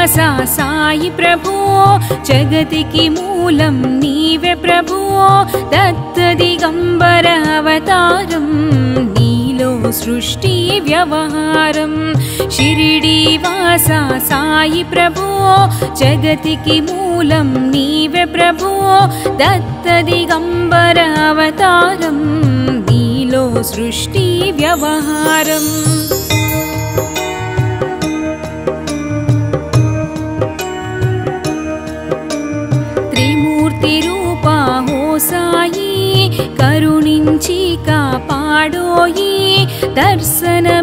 शिरिडीवासा साई प्रभो जगतिकी मूलं नीवे प्रभो दत्त दिगंबर अवतारं नीलो सृष्टि व्यवहारं शिरिडीवासा साई प्रभो जगतिकी मूलं नीवे प्रभो दत्त दिगंबर अवतारं नीलो सृष्टि व्यवहारम् त्रिमूर्तिरूपा हो साई करुणिंची कापाडोयि दर्शनमीयगरावय्या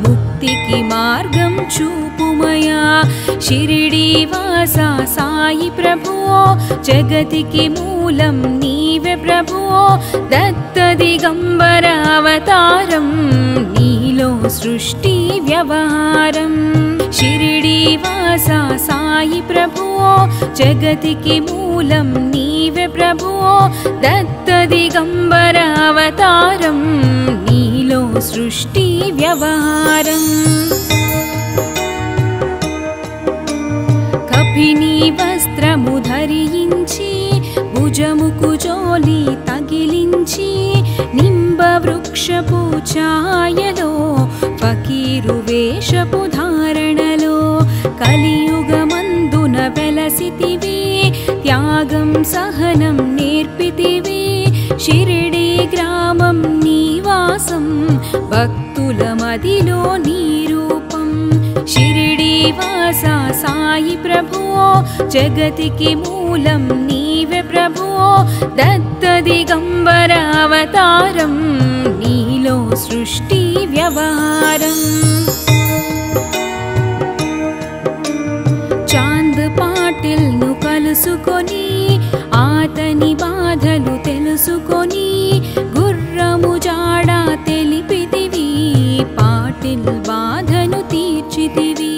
मुक्तिकी मार्गं चूपुमया शिरिडीवासा साई प्रभो जगतिकी मूलं नीवे प्रभो दत्त दिगंबर अवतारं नीलो सृष्टि व्यवहारम् शिरिडीवासा साई प्रभो जगतिकी मूलं नीवे प्रभो दत्त दिगंबर अवतारं नीलो सृष्टि व्यवहारम् कपिनी वस्त्रमु धరించి భుజముకు జోలి తగిలించి నింబ వృక్షపు ఛాయలో ఫకీరు వేషపు ధారణలో కలియుగమందున వెలసితివి త్యాగం సహనం నేర్పితివి షిరిడి గ్రామం నివాసం భక్తుల మదిలో నీ రూపం शिरिडीवासा साई प्रभो जगतिकी मूलं नीवे प्रभो दत्त दिगंबर अवतारं नीलो सृष्टि व्यवहारम् चांद पाटिल नु कलुसुकोनी आतनी बाधलु तेलुसुकोनी गुर्रमु जाडा तेलिपितिवी पाटिल बाधनु తీర్చితివి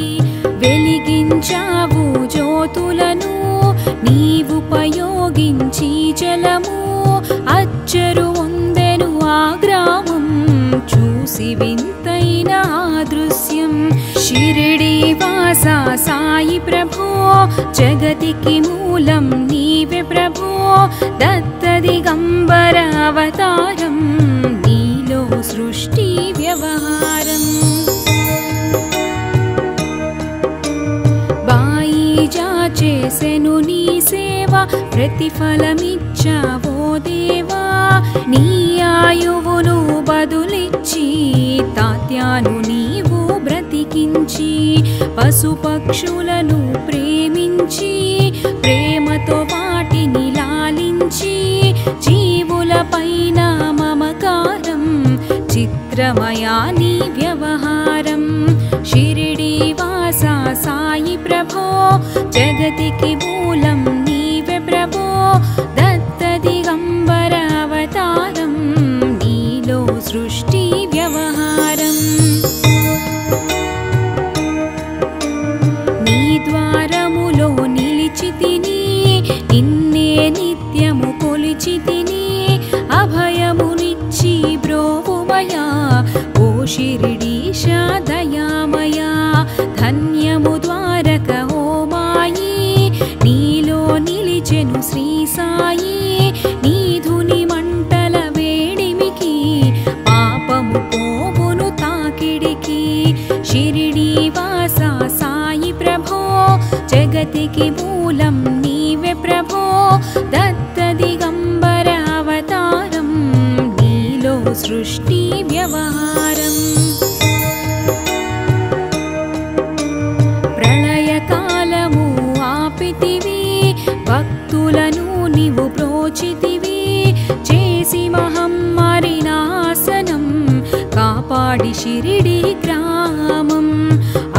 వెలిగించావు జ్యోతులను నీవుపయోగించి జలము అచ్చరు ఉందెను ఆ గ్రామం చూసి వింతైన దృశ్యం షిరిడీవాసా సాయి ప్రభో జగతికి మూలం నీవే ప్రభో దత్త దిగంబర అవతారం నీలో సృష్టి వ్యవహారం చేసెను నీ సేవ ప్రతిఫలమిచ్చావో దేవా నీ ఆయువును బదులిచ్చి తాత్యాను నీవు బ్రతికించి పశుపక్షులను ప్రేమించి ప్రేమతో వాటిని లాలించి జీవుల పైన మమకారం చిత్రమయా నీ వ్యవహారం షిరిడీవాసా సాయి ప్రభో జగతికి మూలం నీవే ప్రభో దత్త దిగంబర అవతారం నీలో సృష్టి వ్యవహారం నీ ద్వారములో నిలిచితిని నిన్నే నిత్యము కొలిచితిని అభయమునిచ్చి బ్రోవుమయా ఓ షిరిడీశా దయామయా ధన్యము ద్వారక ఓ మాయి నీలో నిలిచెను శ్రీ సాయి నీధుని మంటల వేడిమికి పాపము పోవును తాకిడికి షిరిడీవాసా సాయి ప్రభో జగతికి మూలం నీవే ప్రభో దత్త దిగంబర అవతారం నీలో సృష్టి వ్యవహారం ప్రళయకాలము ఆపితివి భక్తులను నీవు ప్రోచితివి చేసి మహమ్మారి నాశనం కాపాడి షిరిడి గ్రామం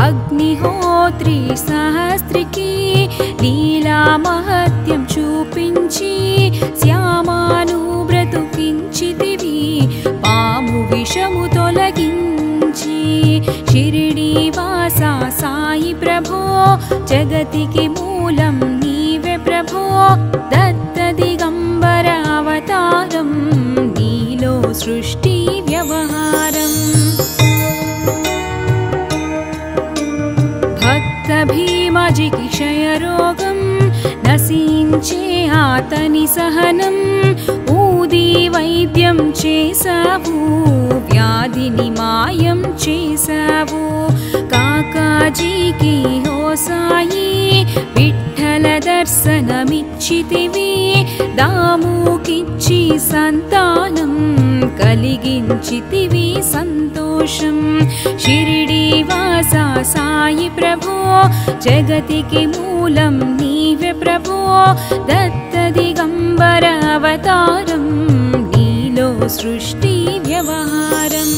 అగ్నిహోత్రి సహస్త్రికి లీలా మహత్యం చూపించి శ్యామాను బ్రతుకించితివి పాము విషము తొలగించి షిరిడీవాసా సాయి ప్రభో జగతికి మూలం నీవే ప్రభో దత్త దిగంబర అవతారం నీలో సృష్టి వ్యవహారం రాజుకి క్షయరోగం నశించే అతని సహనం ఊది వైద్యం చేసావు వ్యాధిని మాయం చేసావు కాకాజీకి హోసాయి విఠల దర్శనమిచ్చితివి దాముకిచ్చి సంతానం కలిగించితివి సంతోషం షిరిడి వాస సాయి ప్రభో జగతికి మూలం నీవే ప్రభో దత్త దిగంబర అవతారం నీలో సృష్టి వ్యవహారం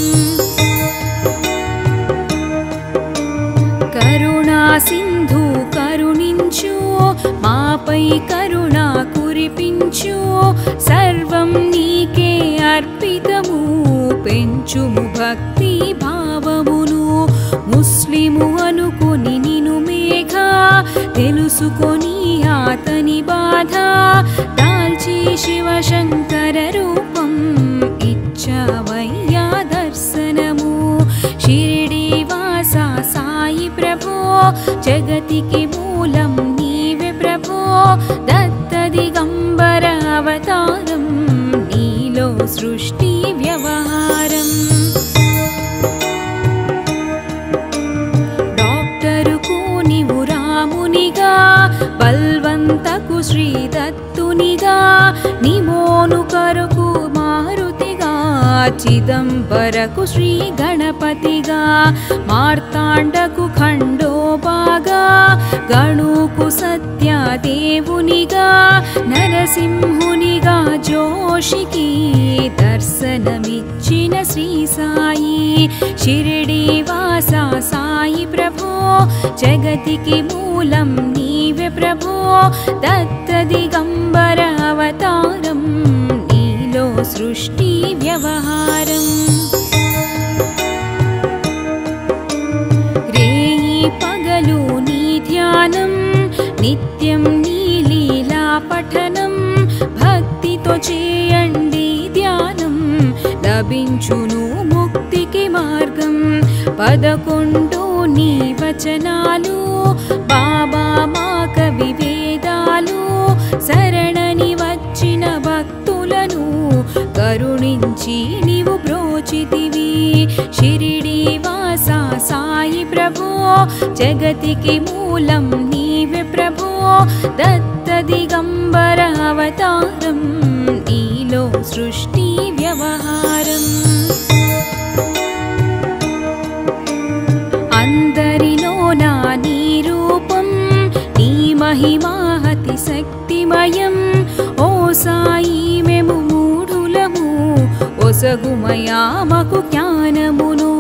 కరుణా సింధు కరుణించు మాపై కరుణ కురిపించు సర్వం నీకే అర్పితము పెంచుము భక్తి భావమును ముస్లిము అనుకొని నిను మేఘ తెలుసుకొని అతని బాధ దాల్చి శివశంకర రూపం ఇచ్చవయ్యా దర్శనము షిరిడి వాస సాయి ప్రభో జగతికి మూలం నీవే ప్రభో దత్త దిగంబర అవతారం నీలో సృష్టి వ్యవహారం డాక్టరుకు నీవు రామునిగా బల్వంతకు శ్రీ దత్తునిగా నిమోను కరకు మారుతిగా చిదంబరకు శ్రీ గణపతిగా మార్తాండకు ఖండోబాగా గణుకు సత్యదేవునిగా నరసింహునిగా జోషికి దర్శనమిచ్చిన శ్రీ సాయి షిరిడి వాస సాయి ప్రభో జగతికి మూలం నీవే ప్రభో దత్త దిగంబర అవతారం నీలో సృష్టి వ్యవహారం రేయి పగలు నీ ధ్యానం నిత్యం నీ లీలా పఠనం భక్తితో చేయండి ధ్యానం లభించును ముక్తికి మార్గం 11 నీ వచనాలు బాబా మా కవి వేదాలు శరణని వచ్చిన భక్తులను కరుణించి నీవు బ్రోచితివి షిరిడి వాస సాయి ప్రభో జగతికి మూలం నీవే ప్రభో దత్త దిగంబర అవతారం నీలో సృష్టి వ్యవహారం అందరిలోన నీ రూపం నీ మహిమాహతి శక్తిమయం ఓ సాయి మేము మూఢులము ఒసగుమయామకు జ్ఞానమును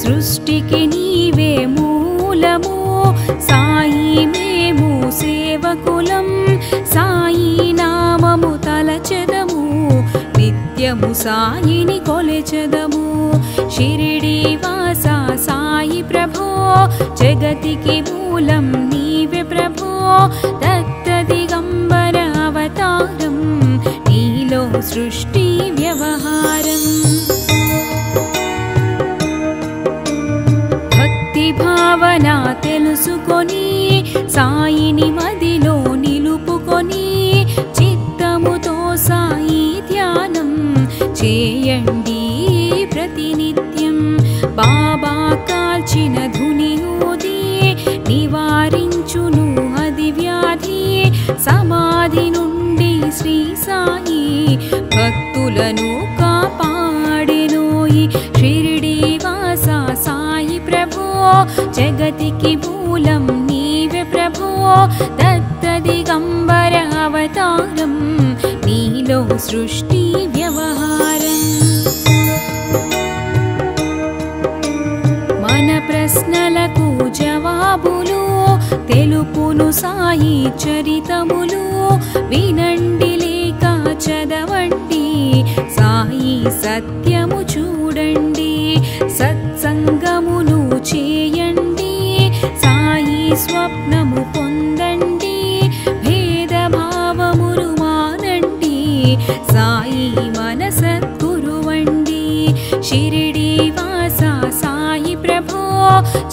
సృష్టికి నీవే మూలము సాయి మేము సేవకులం సాయి నామము తలచెదము నిత్యము సాయిని కొలచెదము షిరిడి వాస సాయి ప్రభో జగతికి మూలం నీవే ప్రభో దత్త దిగంబర అవతారం నీలో సృష్టి వ్యవహారం భక్తి భావన తెలుసుకొని సాయిని మదిలో నిలుపుకొని చిత్తముతో సాయి ధ్యానం చేయండి ప్రతినిత్యం బాబా కాల్చిన ధుని ఊది నివారించును అది వ్యాధి సమాధి నుండి శ్రీ సాయి భక్తులను కాపాడెనోయి షిరిడి వాస సాయి ప్రభో జగతికి మూలం నీవే ప్రభో దత్త దిగంబర అవతారం నీలో సృష్టి వ్యవహారం మన ప్రశ్నలకు జవాబులు తెలుపును సాయి చరితములు వినండి లేక చదవండి సాయి సత్యము చూడండి సత్సంగమును చేయండి సాయి స్వప్నము పొందండి భేదభావమును మానండి సాయి మన సద్గురువండి షిరిడి వాస సాయి ప్రభో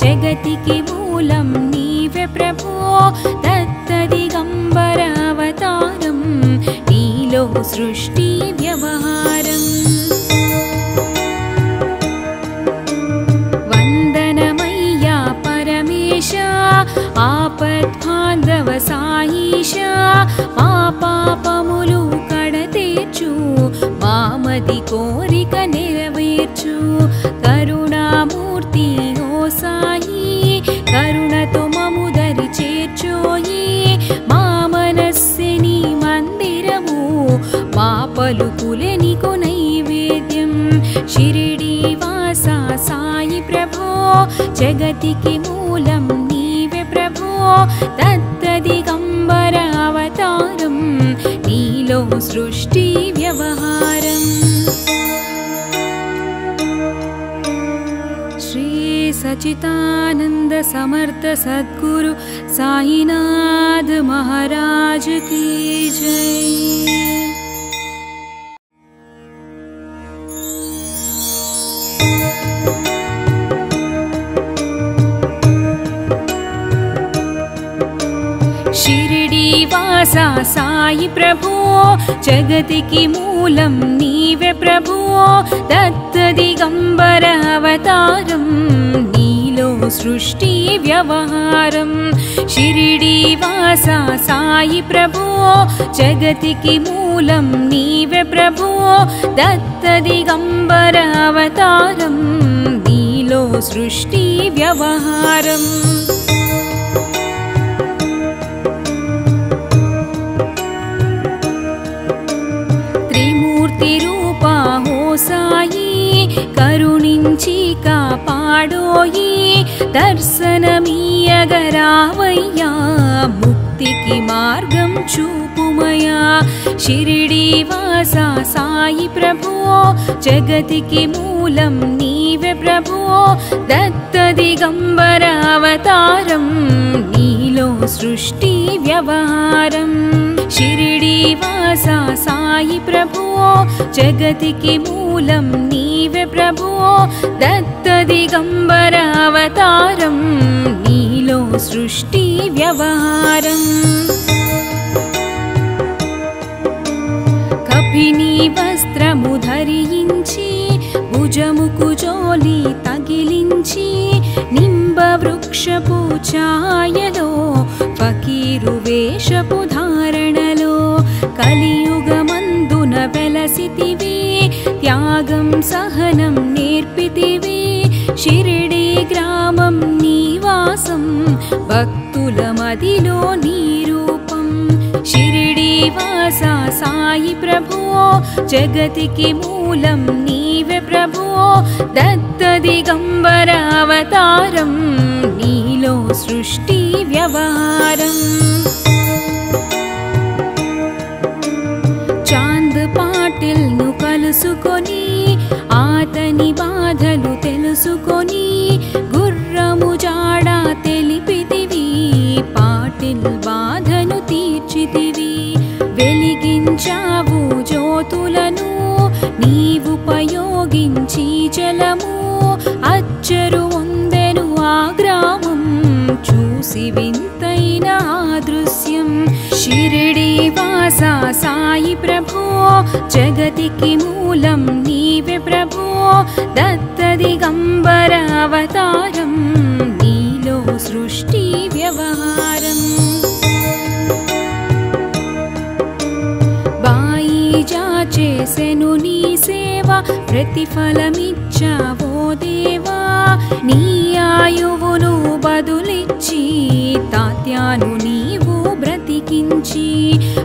జగతికి మూలం నీవే ప్రభో దత్తదిగంబర అవతారం నీలో సృష్టి వ్యవహారం వందనమయ్యా పరమేశ ఆపద్బాంధవ సాయిష మా పాపములు కడతీర్చు మామది కోరిక నెరవేర్చు కరుణామూర్తి ఓ సాయి కరుణతో మము దరి చేర్చోయి మా మనస్సిని మందిరము మా పలుకులే నీకు నైవేద్యం షిరిడి వాస సాయి ప్రభో జగతికి మూలం నీవే ప్రభో దత్తదిగంబర అవతారం నీలో సృష్టి వ్యవహారం శ్రీ सच्चिदानंद समर्थ सद्गुरु साईनाथ महाराज की जय। शिरडी वासा साई प्रभो जगतिकी मूलं नीवे प्रभो दत्तदिगंबर अवतारं नीलो सृष्टि व्यवहारं शिरडी वासा साई प्रभो जगतिकी मूलं नीवे प्रभो दत्तदिगंबर अवतारं नीलो सृष्टि व्यवहारं रूपा हो साई करुणिंची कापाडोयि दर्शनमीयगरावय्या मुक्तिकी मार्गं चूपुमया शिरडी वासा साई प्रभो जगतिकी मूलं नीवे प्रभो दत्तदिगंबर अवतारं नीलो सृष्टि व्यवहारं शिरडी वासा साई प्रभो जगतिकी मूलं नीवे प्रभो दत्तदिगंबर अवतारं नीलो सृष्टि व्यवहारं कपिनी वस्त्रमु धरिंची भुजमुकु जोली तगिलिंची निंब वृक्षपु छायलो फकीरु वेषपु धारणलो कलियुगमंदुन वेलसितिवि त्यागं सहनं नेर्पितिवि शिरडी ग्रामं निवासं भक्तुल मदिलो नीरूपं शिरडी वासा साई प्रभो जगतिकी मूलं नीवे प्रभो दत्तदिगंबर अवतारं नीलो सृष्टि व्यवहारं चांद पाटिल नु कलुसुकोनी आतनी बाधलु तेलुसुकोनी गुर्रमु जाडा तेलिपितिवि पाटिल बाधनु तीर्चितिवि వెలిగించావు జ్యోతులను నీవుపయోగించి జలము అచ్చరు వందెను ఆ గ్రామం చూసి వింతైన ఆ దృశ్యం షిరిడి వాసా సాయి ప్రభో జగతికి మూలం నీవే ప్రభో దత్తదిగంబర అవతారం నీలో సృష్టి వ్యవహారం చేసెను నీ సేవ ప్రతిఫలమిచ్చావో దేవా నీ ఆయువును బదులిచ్చి తాత్యాను నీవు బ్రతికించి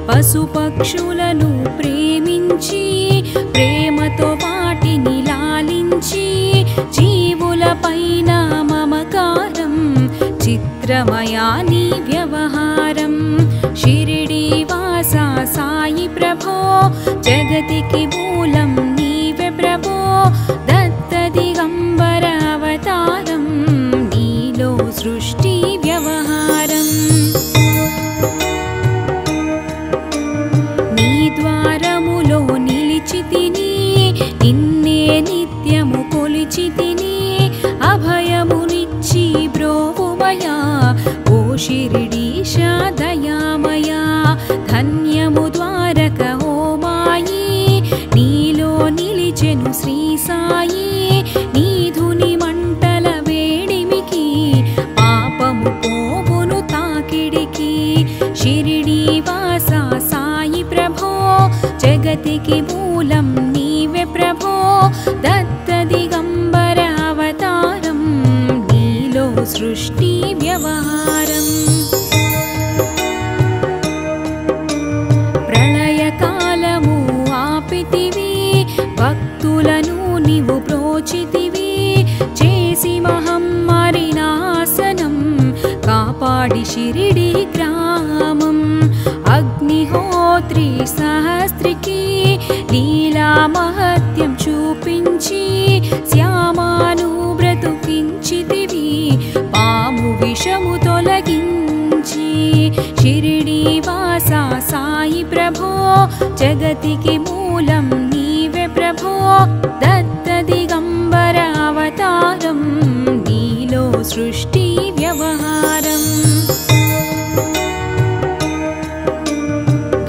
పశుపక్షులను ప్రేమించి ప్రేమతో వాటిని లాలించి జీవులపైన మమకారం చిత్రమయా నీ వ్యవహారం షిరిడి వాసా సాయి ప్రభో జగతికి మూలం నీవే ప్రభో దత్తదిగంబర అవతారం నీలో సృష్టి వ్యవహారం నీ ద్వారములో నిలిచితిని నిన్నే నిత్యము కొలిచితిని అభయమునిచ్చి బ్రోవుమయా ఓ शिरिडीश दयामया धन्यमु द्वारक ओ मायी नीलो निलिచెను श्री साई नीधुनि मंटल वेडिमिकी पापमु पोवुनु ताकिडिकी शिरिडी वासा साई प्रभो जगतिकी मूलं नीवे प्रभो दत्त दिगंबर अवतारं नीलो सृष्टि व्यवहारं प्रलय कालमु आपितिवी भक्तुలను నీవు ప్రోచితివి చేసి మహమ్మారి నాశనం కాపాడి షిరిడి గ్రామం అగ్నిహోత్రి సహస్త్రికి లీలా మహత్యం చూపించి శ్యామాను బ్రతుకించితివి పాము విషము తొలగించి షిరిడి వాసా సాయి ప్రభో జగతికి మూలం నీవే ప్రభో దత్త దిగంబర అవతారం నీలో సృష్టి వ్యవహారం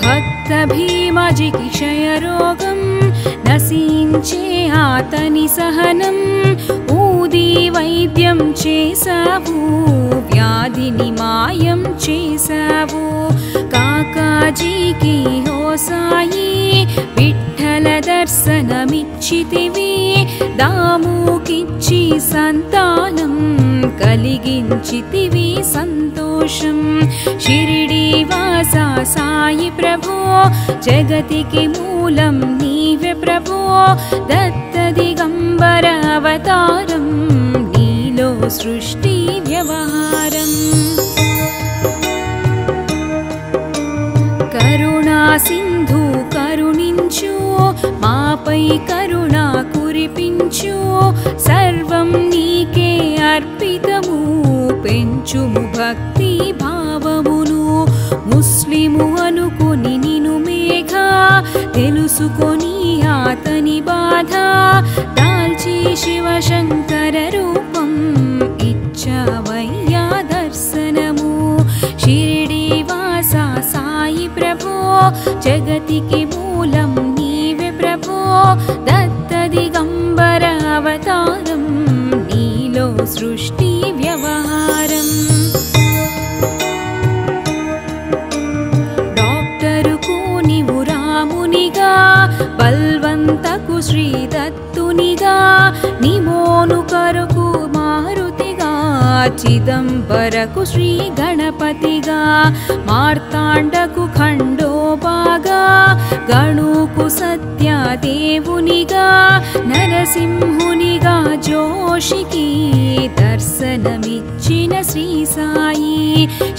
భక్త భీమజికి క్షయరోగం నశించే ఆతని సహనం ఊది వైద్యం చేసావు వ్యాధిని మాయం చేసావు కాకాజీకి హో సాయి విఠల దర్శనమిచ్చితివి దాముకిచ్చి సంతానం కలిగించితివి సంతోషం షిరిడి వాసా సాయి ప్రభో జగతికి మూలం నీవే ప్రభో దత్త దిగంబర అవతారం నీలో సృష్టి వ్యవహారం కరుణా సింధు కరుణించు మాపై కరుణ కురిపించు సర్వం నీకే అర్పితము పెంచుము భక్తి భావమును ముస్లిము అనుకుని నిను మేఘా తెలుసుకొని ఆతని బాధ దాల్చి శివశంకర రూపం ఇచ్చవయ్యా దర్శనము షిరిడి వాసా సాయి ప్రభో జగతికి మూలం నీవే ప్రభో దత్త దిగంబర అవతారం నీలో సృష్టి వ్యవహారం డాక్టరుకు నీవు రామునిగా బల్వంతకు శ్రీ దత్తునిగా నిమోను కరకు మారుతిగా చిదంబరకు శ్రీ గణపతిగా మార్తాండకు ఖండోబాగా గణుకు సత్యదేవునిగా నరసింహునిగా జోషికి దర్శనమిచ్చిన శ్రీ సాయి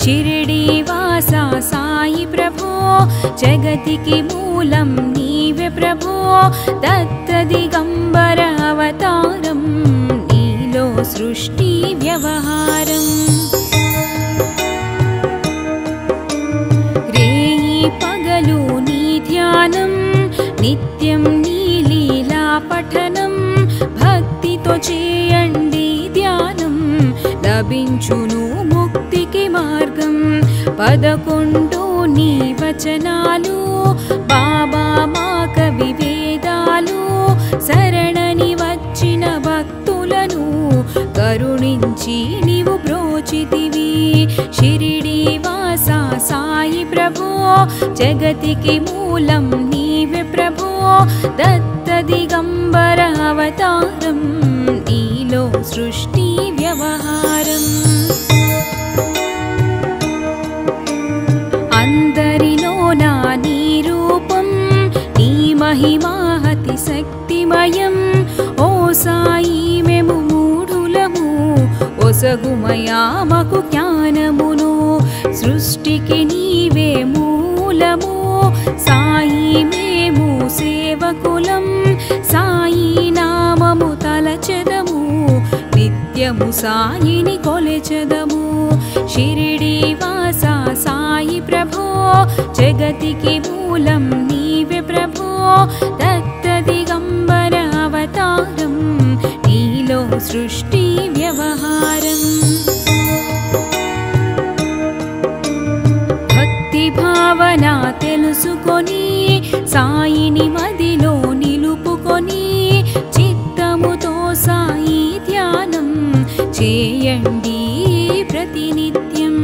షిరిడి వాసా సాయి ప్రభో జగతికి మూలం నీవే ప్రభో దత్త దిగంబర అవతారం నీలో సృష్టి వ్యవహారం రేయి పగలు నీ ధ్యానం నిత్యం నీ లీలా పఠనం భక్తితో చేయండి ధ్యానం లభించును ముక్తికి మార్గం 11 నీ వచనాలు బాబా మా కవి వేదాలు శరణని వచ్చిన భక్తులను కరుణించి నీవు బ్రోచితివి షిరిడి వాసా సాయి ప్రభో జగతికి మూలం నీవే ప్రభో దత్త దిగంబర అవతారం నీలో సృష్టి వ్యవహారం అందరిలోనా నీ రూపం నీ మహిమాహతి శక్తిమయం ఓ సాయి మేము మూఢులము ఒసగుమయామకు జ్ఞానమును సృష్టికి నీవే మూలము సాయి మేము సేవకులం సాయి నామము తలచెదము నిత్యము సాయిని కొలచెదము షిరిడి వాసా సాయి ప్రభో జగతికి మూలం నీవే ప్రభో దత్త దిగంబర అవతారం నీలో సృష్టి వ్యవహారం భావన తెలుసుకొని సాయిని మదిలో నిలుపుకొని చిత్తముతో సాయి ధ్యానం చేయండి ప్రతినిత్యం.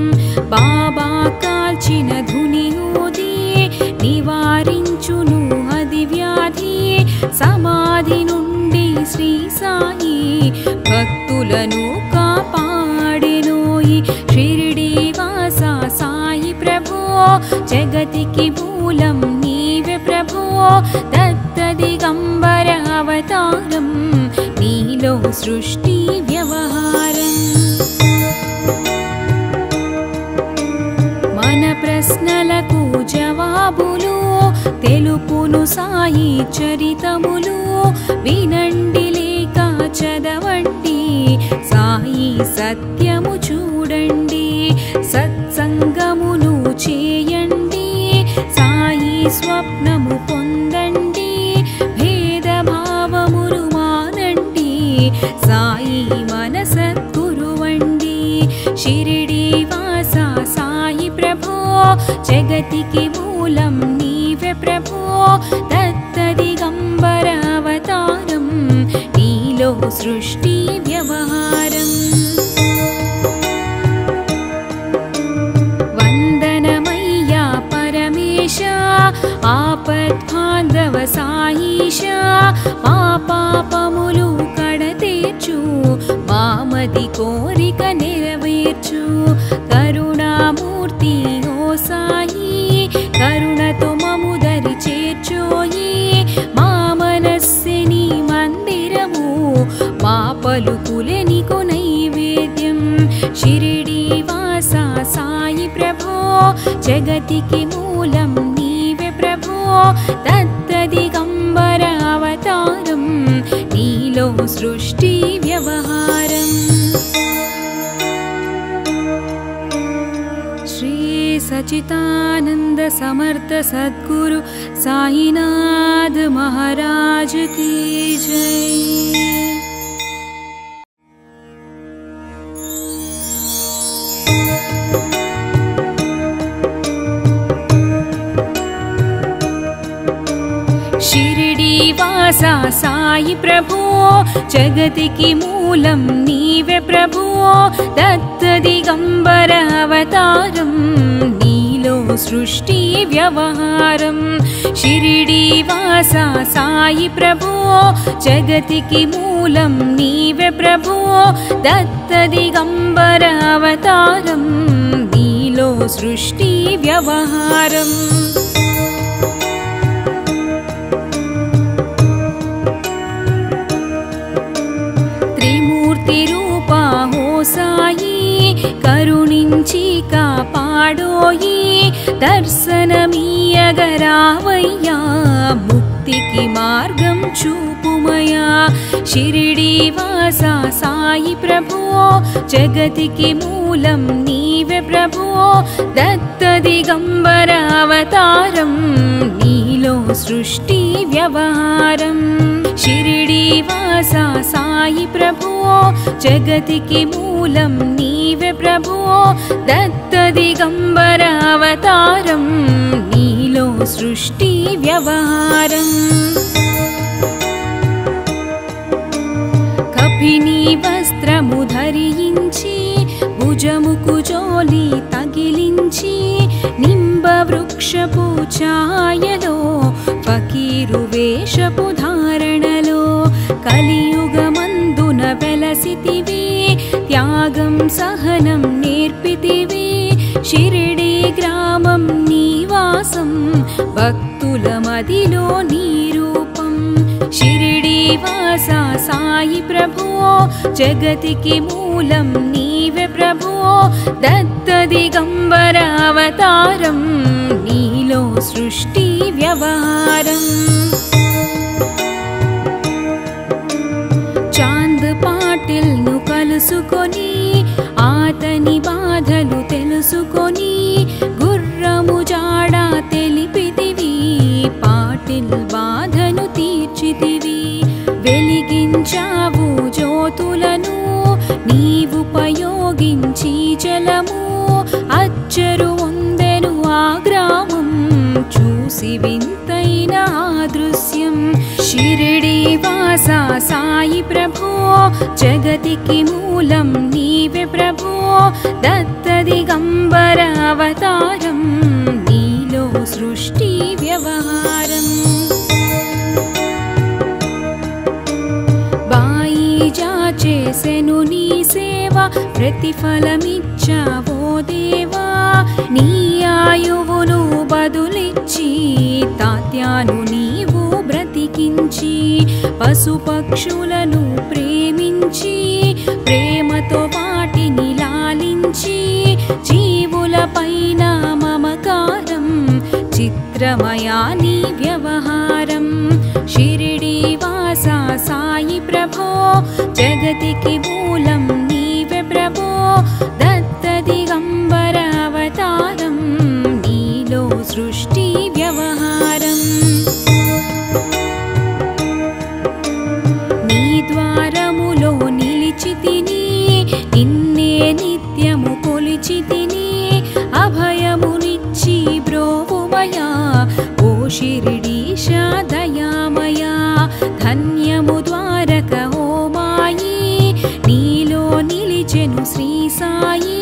బాబా కాల్చిన ధుని ఊది నివారించును అది వ్యాధి. సమాధి నుండి శ్రీ సాయి భక్తులను కాపాడెనోయి. షిరిడి వాస సాయి ప్రభో జగతికి మూలం నీవే ప్రభో. దత్త దిగంబర అవతారం నీలో సృష్టి వ్యవహారం. మన ప్రశ్నలకు జవాబులు తెలుపును సాయి చరితములు. వినండి లేక చదవండి సాయి సత్యము చూడండి. సత్సంగమును చేయండి సాయి స్వప్నము పొందండి. భేదభావమును మానండి సాయి మన సద్గురువండి. షిరిడి వాస సాయి ప్రభో జగతికి మూలం నీవే ప్రభో. దత్త దిగంబర అవతారం నీలో సృష్టి వ్యవహారం. వందనమయ్యా పరమేశ ఆపద్బాంధవ సాయిష. మా పాపములు కడతీర్చు మామది కోరిక నెరవేర్చు. కరుణామూర్తి ఓ సాయి కరుణతో మము దరి చేర్చోయి. మా మనస్సే నీ మందిరము మా పలుకులే నీకు నైవేద్యం. షిరిడి వాస సాయి ప్రభో జగతికి మూలం నీవే ప్రభో. దత్త దిగంబర అవతారం నీలో సృష్టి వ్యవహారం. శ్రీ सच्चिदानंद समर्थ सद्गुरु साईनाथ महाराज की जय। शिरडी वासा साई प्रभु जगतिकी मूलं नीवे प्रभु दत्त दिगंबर अवतारं नीलो सृष्टि व्यवहारं। शिरडी वासा साई प्रभु जगतिकी मूलं नीवे प्रभु दत्त दिगंबर अवतारं नीलो सृष्टि व्यवहारं। साई करुणिंची कापाडोयि दर्शनमीयगरावय्या मुक्तिकी मार्गं चूपुमया। शिरडी वासा साई प्रभु जगतिकी मूलं नीवे प्रभु दत्त दिगंबर अवतारं नीलो सृष्टि व्यवहारं। शिरडी वासा साई प्रभु जगतिकी मूलं नीवे प्रभु दत्त दिगंबर अवतारं नीलो सृष्टि व्यवहारं। कपिनी वस्त्रमु धरिंची भुजमुकु जोली तगिलिंची निंब वृक्षपु छायलो फकीरु वेषपु धारणलो कलियुगमंदुन वेलसितिवि त्यागं सहनं नेर्पितिवि। शिरडी ग्रामं निवासं भक्तुल मदिलो नीरूपं। शिरडी वासा साई प्रभु जगतिकी मूलं नीवे प्रभु दत्त दिगंबर अवतारं नीलो सृष्टि व्यवहारं। चांद पाटिल नु कलुसुकोनी आतनी बाधलु तेलुसुकोनी गुर्रमु जाडा तेलिपितिवि पाटिल बाधनु तीर्चितिवि। వెలిగించావు జ్యోతులను నీవుపయోగించి జలము అచ్చరు ఉందెను ఆ గ్రామం शिरिडीवासा साई प्रभो जगतिकी मूलं नीवे प्रभो दत्त दिगंबर अवतारं नीलो सृष्टि व्यवहारम् చేసెను నీ సేవ ప్రతిఫలమిచ్చావో దేవా నీ ఆయువును బదులిచ్చి తాత్యాను నీవు బ్రతికించి పశుపక్షులను ప్రేమించి ప్రేమతో వాటిని లాలించి జీవుల పైన మమకారం చిత్రమయా నీ వ్యవహారం शिरिडीवासा साई प्रभो जगतिकी मूलं नीवे प्रभो दत्त दिगंबर अवतारं नीलो सृष्टि व्यवहारम् नी द्वारमुलो निलिचितिनि निन्ने नित्यमु कोलिचितिनि अभयमुनिच्చి ब्रोवुमया ओ शिरिडीश दयामया धन्यमु द्वारक ओ मायी नीलो निलिచెను శ్రీ సాయి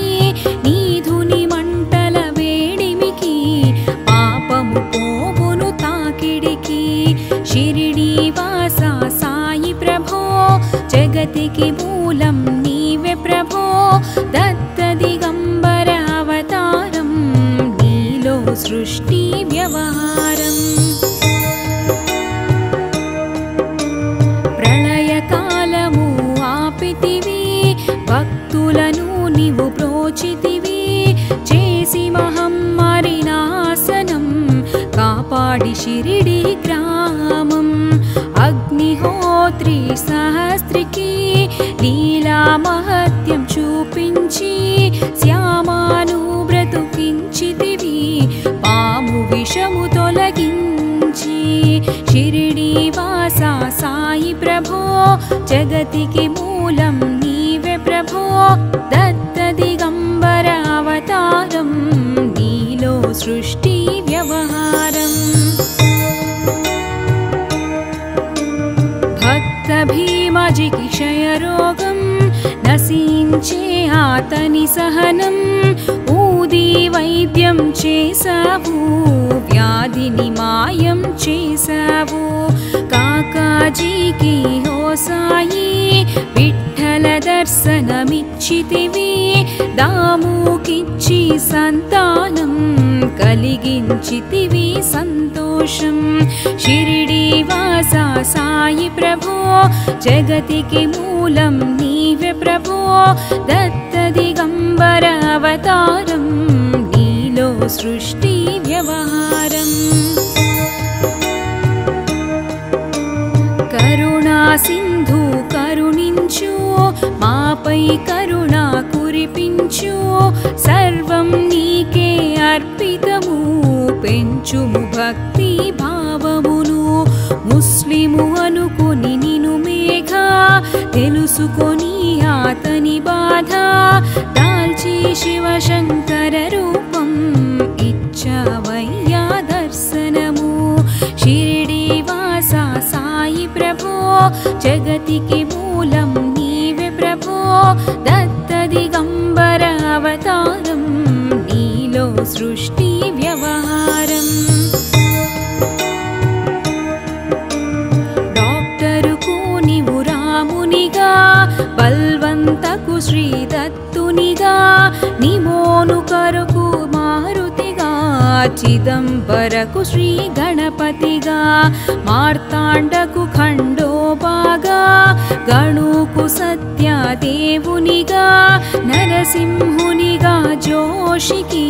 నీధుని మంటల వేడిమికి పాపము పోవును తాకిడికి शिरिडीवासा साई प्रभो जगतिकी मूलं नीवे प्रभो दत्त दिगंबर अवतारं नीलो सृष्टि व्यवहारम् प्रलयकालमु आपितिवि भक्तुలను నీవు ప్రోచితివి చేసి మహమ్మారి నాశనం కాపాడి షిరిడి గ్రామం అగ్నిహోత్రి సహస్త్రికి లీలా మహత్యం చూపించి శ్యామాను బ్రతుకించితివి పాము విషము తొలగించి शिरिडीवासा साई प्रभो जगतिकी मूलं नीवे प्रभो दत्त दिगंबर अवतारं नीलो सृष्टि व्यवहारम् भक्त भीमजिकी क्षयरोगं नశించే ఆతని సహనం ఊది వైద్యం చేసావు వ్యాధిని మాయం చేసావు కాకాజీకి హో సాయి విఠల దర్శనమిచ్చితివి దాముకిచ్చి సంతానం కలిగించితివి సంతోషం शिरिडीवासा साई प्रभो जगतिकी मूलं नीवे प्रभो दत्त दिगंबर अवतारं नीलो सृष्टि व्यवहारम् करुणा सिंधु करुणिंचु मापै करुणा कुरिपिंचु सर्वं नीके अर्पितमु పెంచుము భక్తి భావమును ముస్లిము అనుకొని నిను మేఘ తెలుసుకొని ఆతని బాధ దాల్చి శివశంకర రూపం ఇచ్చవయ్యా దర్శనము शिरिडीवासा साई प्रभो जगतिकी मूलं नीवे प्रभो दत्त दिगंबर अवतारं नीलो सृष्टि व्यवहारम् डाक्टरुकु నీవు రామునిగా బల్వంతకు శ్రీ దత్తునిగా నిమోను కరకు మారుతిగా చిదంబరకు శ్రీ గణపతిగా మార్తాండకు ఖండోబాగా గణుకు సత్యదేవునిగా నరసింహునిగా జోషికి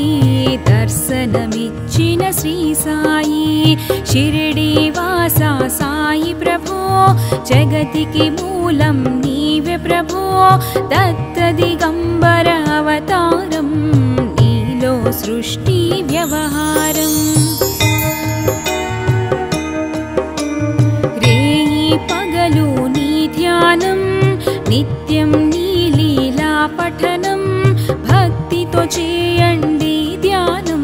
దర్శనమిచ్చిన శ్రీ సాయి शिरिडीवासा साई प्रभो जगतिकी मूलं नीवे प्रभो दत्त दिगंबर अवतारं नीलो सृष्टि व्यवहारम् रेयि पगलु नी ध्यानं नित्यं नी लीला पठनं भक्तितो చేయండి ధ్యానం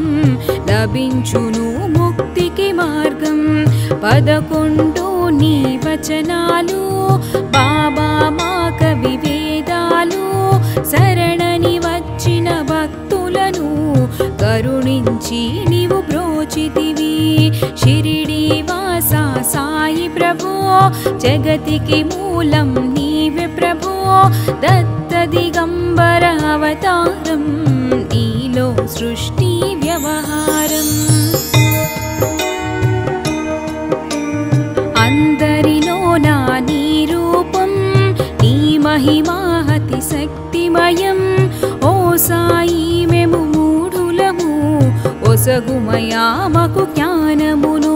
లభించును ముక్తికి మార్గం 11 నీ వచనాలు బాబా మా కవి వేదాలు శరణని వచ్చిన భక్తులను కరుణించి నీవు బ్రోచితివి షిరిడి వాస సాయి ప్రభో జగతికి మూలం నీవే ప్రభో దత్త దిగంబర అవతారం నీలో సృష్టి వ్యవహారం అందరిలో నా నీ రూపం నీ మహిమాహతి శక్తిమయం ఓ సాయి మేము మూఢులము ఒసగుమయామకు జ్ఞానమును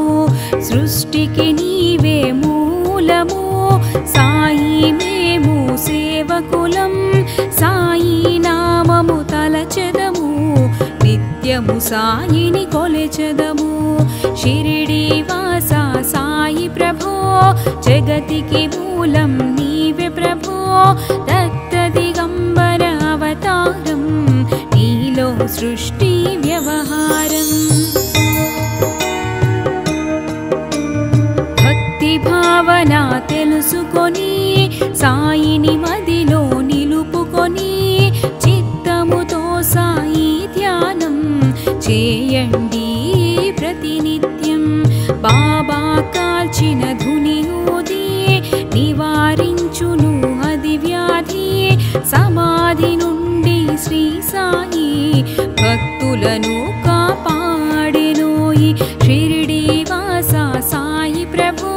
సృష్టికి నీవే మూలము సాయి మేము సేవకులం సాయి నామము తలచెదము నిత్యము సాయిని కొలచెదము షిరిడి వాస సాయి ప్రభో జగతికి మూలం నీవే ప్రభో దత్త దిగంబర అవతారం నీలో సృష్టి వ్యవహారం భక్తి భావన తెలుసుకొని సాయిని మదిలో నిలుపుకొని చిత్తముతో సాయి ధ్యానం చేయండి ప్రతినిత్యం బాబా కాల్చిన ధుని ఊది నివారించును అది వ్యాధి సమాధి నుండి శ్రీ సాయి భక్తులను కాపాడెనోయి షిరిడి వాస సాయి ప్రభో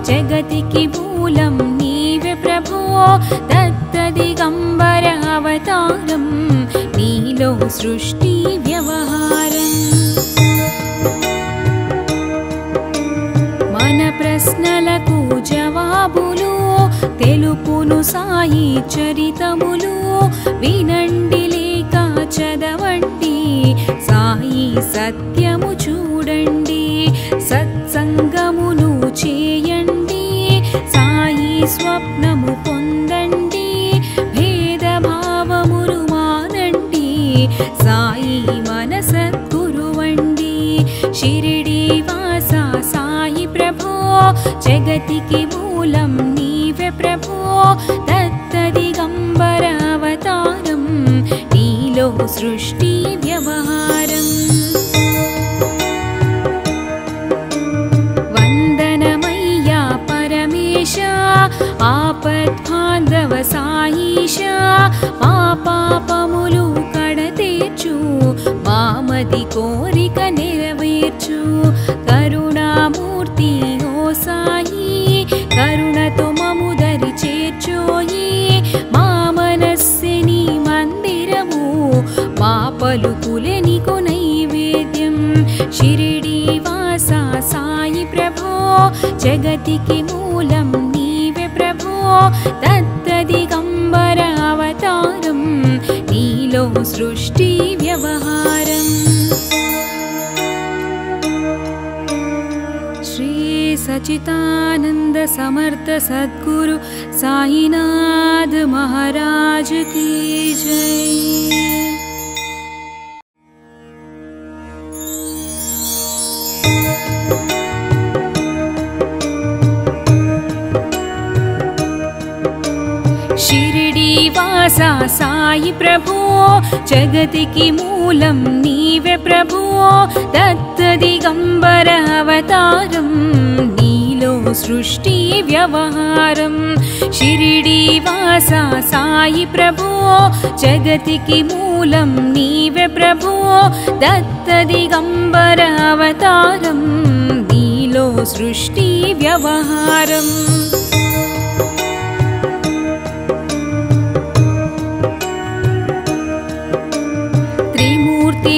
జగతికి మూలం నీవే ప్రభో దత్త దిగంబర అవతారం నీలో సృష్టి వ్యవహారం మన ప్రశ్నలకు జవాబులు తెలుపును సాయి చరితములు వినండి లేక చదవండి సాయి సత్యము చూడండి సత్సంగమును చేయండి సాయి స్వప్నము పొందండి భేదభావములు మానండి సాయి మనసద్గురువండి షిరిడి వాస సాయి ప్రభో జగతికి మూలం నీవే ప్రభో దత్త దిగంబర అవతారం నీలో సృష్టి వ్యవహారం వందనమయ్యా పరమేశ ఆపద్బాంధవ సాయిష మా పాపములు కడతీర్చు మామది కోరిక నెరవేర్చు కరుణామూర్తి ఓ సాయి కరుణతో మము దరి చేర్చోయి మా మనస్సిని మందిరము మా పలుకులే నీకు నైవేద్యం షిరిడి వాస సాయి ప్రభో జగతికి మూలం నీవే ప్రభో దత్త దిగంబర అవతారం నీలో సృష్టి వ్యవహారం श्री सच्चिदानंद समर्थ सद्गुरु साईनाथ महाराज की जय। शिरिडी वासा साई प्रभु जगतिकी मूलं नीवे प्रभु दत्त दिगंबर अवतारं नीलो सृष्टि व्यवहारं शिरिडी वासा साई प्रभु जगतिकी मूलं नीवे प्रभु दत्त दिगंबर अवतारं नीलो सृष्टि व्यवहारं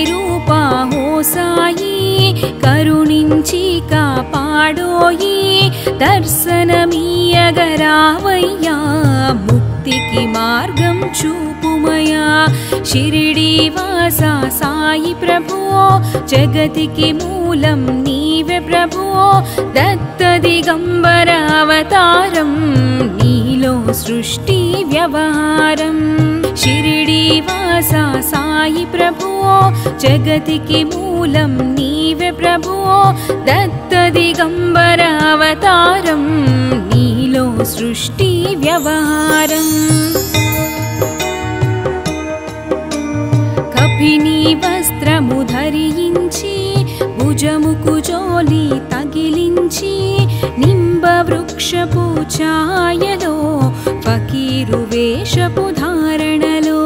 रूपा हो साई करुणिंची कापाडोयि दर्शनमीयगरावय्या मुक्तिकी मार्गं चूपुमया शिरिडी वासा साई प्रभु जगतिकी मूलं नीवे प्रभु दत्त दिगंबर अवतारं नीलो सृष्टि व्यवहारं शिरिडी वासा साई प्रभु जगतिकी मूलं नीवे प्रभु ప్రభో దత్త దిగంబర అవతారం నీలో సృష్టి వ్యవహారం కపిని వస్త్రము ధరించి భుజముకు జోలి తగిలించి నింబ వృక్షపు ఛాయలో ఫకీరు వేషపు ధారణలో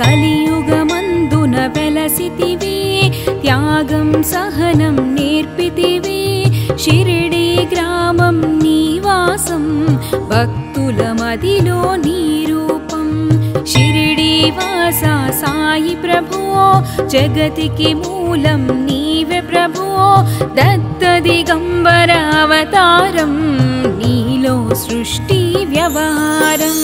కలియుగమందున వెలసితివి త్యాగం సహనం నేర్పితివి షిరిడి గ్రామం నీవాసం భక్తుల మదిలో నీ రూపం షిరిడి వాస సాయి ప్రభో జగతికి మూలం నీవే ప్రభో దత్త దిగంబర అవతారం నీలో సృష్టి వ్యవహారం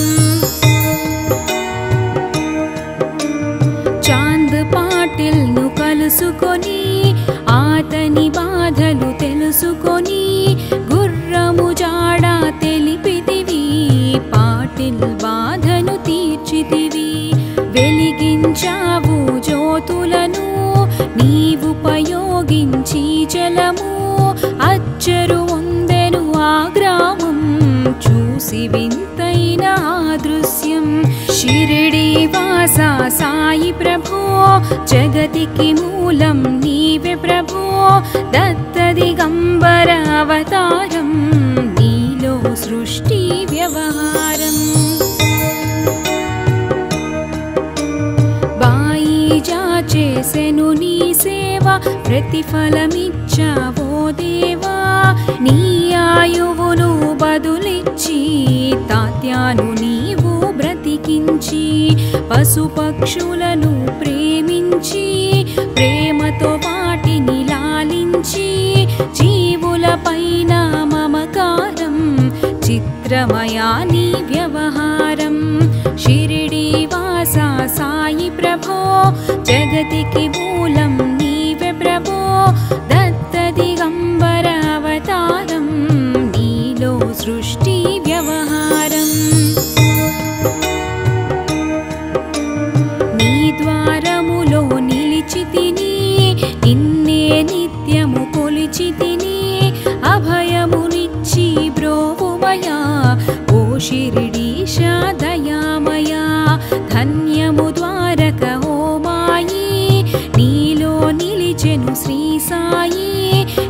చాంద్ పాటిల్ ను కలుసుకొని ఆతని బాధలు తెలుసుకొని గుర్రము జాడ తెలిపితివి పాటిల్ బాధను తీర్చితివి వెలిగించావు జ్యోతులను నీవుపయోగించి జలము అచ్చరు వందెను ఆ గ్రామం చూసి వింతైన దృశ్యం షిరిడి వాస సాయి ప్రభో జగతికి మూలం నీవే ప్రభో దత్త దిగంబర అవతారం నీలో సృష్టి వ్యవహారం బాయిజా చేసెను నీ సేవ ప్రతిఫలమిచ్చావో దేవా నీ ఆయువును బదులిచ్చి తాత్యాను నీవు బ్రతికించి పశుపక్షులను ప్రేమించి ప్రేమతో వాటిని లాలించి జీవుల పైన మమకారం చిత్రమయా నీ వ్యవహారం షిరిడి వాస సాయి ప్రభో జగతికి మూలం నీవే ప్రభో దత్త దిగంబర అవతారం నీలో సృష్టి వ్యవహారం నీ ద్వారములో నిలిచితిని నిన్నే నిత్యము కొలిచితిని అభయమునిచ్చి బ్రోవుమయా ఓ షిరిడీశ దయామయా ధన్యము ద్వారక ఓ మాయి నీలో నిలిచెను శ్రీ సాయి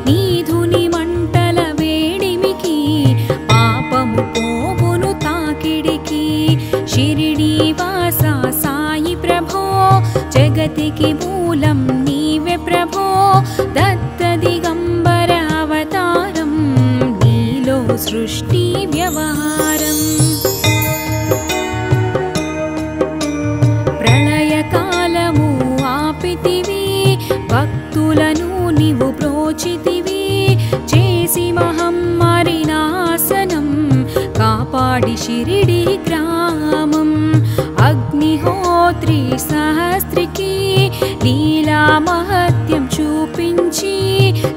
నీధుని మంటల వేడిమికి పాపము పోవును తాకిడికి షిరిడి వాస సాయి ప్రభో జగతికి మూలం నీవే ప్రభో దత్త దిగంబర అవతారం నీలో సృష్టి వ్యవహారం ప్రళయకాలము ఆపితివి భక్తులను నీవు ప్రోచితివి చేసి మహమ్మారి నాశనం కాపాడి షిరిడి గ్రామం అగ్నిహోత్రి సహస్రికి లీలా మహత్యం చూపించి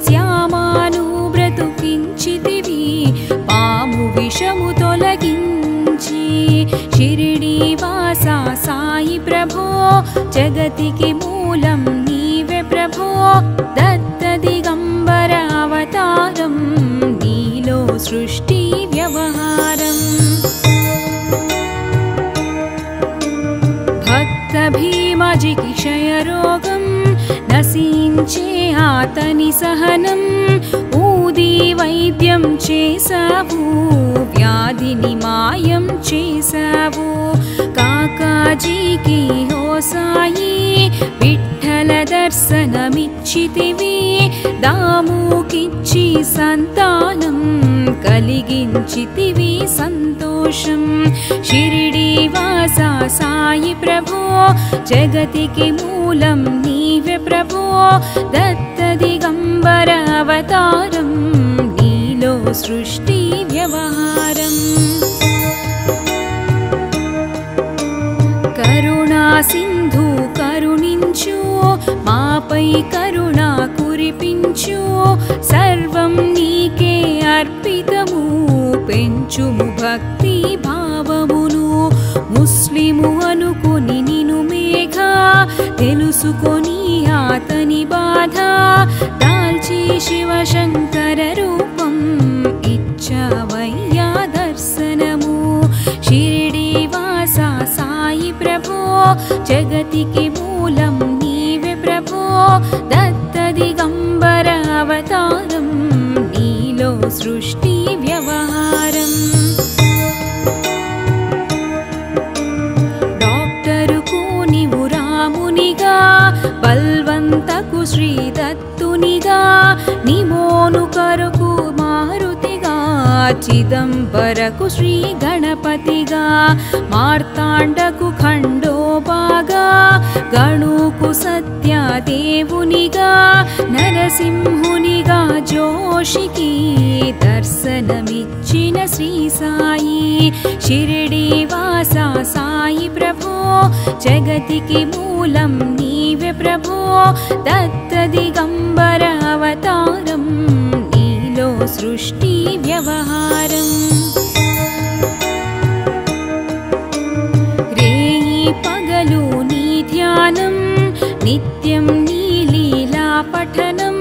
శ్యామాను బ్రతుకించితివి పాము విషము తొలగించి షిరిడి వాస సాయి ప్రభో జగతికి మూలం నీవే ప్రభో దత్త దిగంబర అవతారం నీలో సృష్టి వ్యవహారం భక్త భీమజికి క్షయరోగం నశించే ఆతని సహనం ఊది వైద్యం చేసావు వ్యాధిని మాయం చేసావు కాకాజీకి హో సాయి విఠల దర్శనమిచ్చితివి దాముకిచ్చి సంతానం కలిగించితివి సంతోషం షిరిడి వాస సాయి ప్రభో జగతికి మూలం నీవే ప్రభో దత్త దిగంబర అవతారం నీలో సృష్టి వ్యవహారం కరుణా సింధు కరుణించు మాపై కరుణ కురిపించు సర్వం నీకే అర్పితము పెంచుము భక్తి భావమును ముస్లిము అనుకుని నిను మేఘ తెలుసుకొని ఆతని బాధ దాల్చి అవతారం నీలో సృష్టి వ్యవహారం డాక్టరుకు నీవు రామునిగా బల్వంతకు శ్రీదత్తునిగా నిమోను కరకు మారుతిగా చిదంబరకు శ్రీ గణపతిగా మార్తాండకు ఖండోబాగా గణుకు సత్యదేవునిగా నరసింహునిగా జోషికి దర్శనమిచ్చిన శ్రీ సాయి షిరిడి వాస సాయి ప్రభో జగతికి మూలం నీవే ప్రభో దత్త దిగంబర అవతారం నీలో సృష్టి వ్యవహారం రేయి పగలు నీ ధ్యానం నిత్యం నీ లీలా పఠనం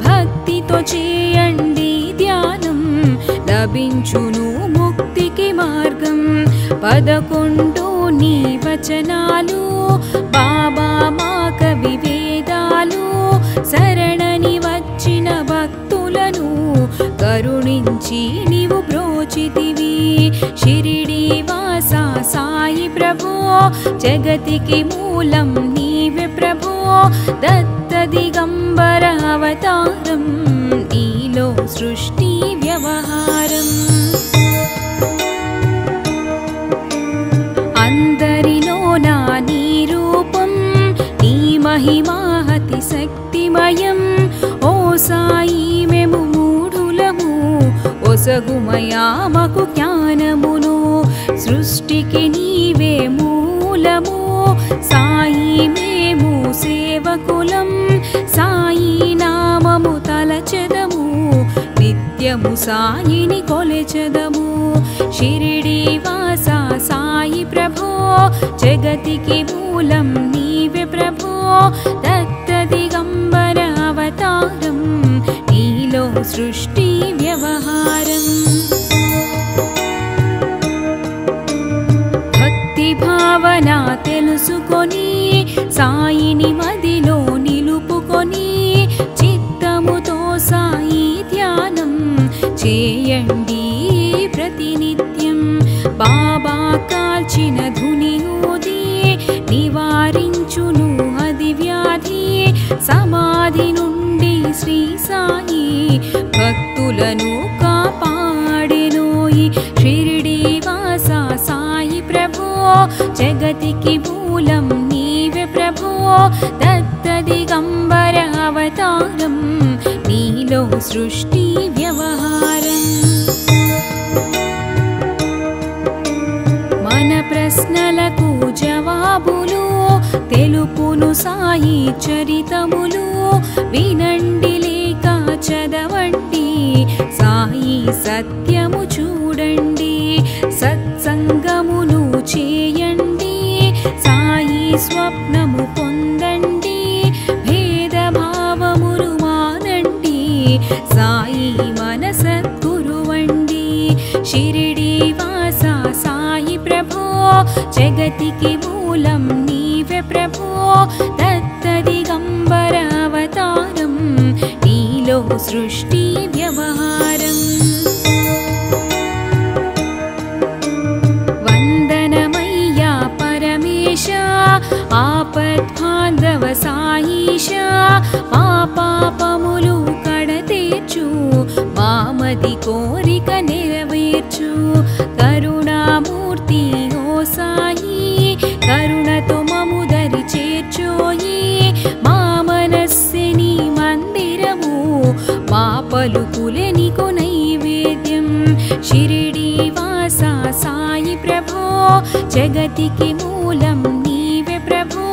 భక్తితో చేయండి ధ్యానం లభించును ముక్తికి మార్గం 11 నీ వచనాలు బాబా మా కవి వేదాలు శరణని వచ్చిన భక్తులను కరుణించి నీవు బ్రోచితివి షిరిడి వాస సాయి ప్రభో జగతికి మూలం నీవే ప్రభో దత్త దిగంబర అవతారం నీలో సృష్టి వ్యవహారం అందరిలోనా నీ రూపం నీ మహిమాహతి శక్తిమయం ఓ సాయి మేము మూఢులము ఒసగుమయామకు జ్ఞానమును సృష్టికి నీవే మూలము సాయి మేము సేవకులం సాయి నామము తలచెదము నిత్యము సాయిని కొలచెదము షిరిడి వాస సాయి ప్రభో జగతికి మూలం నీవే ప్రభో దత్త దిగంబర అవతారం నీలో సృష్టి వ్యవహారం భక్తి భావన తెలుసుకొని సాయిని మదిలో నిలుపుకొని చిత్తముతో సాయి ధ్యానం చేయండి ప్రతినిత్యం బాబా కాల్చిన ధుని ఊది నివారించును అది వ్యాధి సమాధి నుండి శ్రీ సాయి భక్తులను కాపాడెనోయి షిరిడి వాస సాయి ప్రభో జగతికి మూలం నీవే ప్రభో దత్త దిగంబర అవతారం నీలో సృష్టి వ్యవహారం మన ప్రశ్నలకు జవాబులు తెలుపును సాయి చరితములు వినండి లేక చదవండి సాయి సత్యము చూడండి సత్సంగమును చేయండి సాయి స్వప్నము పొందండి భేదభావమును మానండి సాయి మనసద్గురువండి షిరిడి వాస సాయి ప్రభో జగతికి మూలం నీవే ప్రభో దత్త దిగంబర అవతారం నీలో సృష్టి వ్యవహారం వందనమయ్యా పరమేశ ఆపద్బాంధవ సాయిష మా పాపములు కడతీర్చు మామది కోరిక నెరవేర్చు కరుణామూర్తి ఓ సాయి కరుణతో మము దరి చేర్చోయి మా మనస్సిని మందిరము మా పలుకులే నీకు నైవేద్యం షిరిడి వాస సాయి ప్రభో జగతికి మూలం నీవే ప్రభో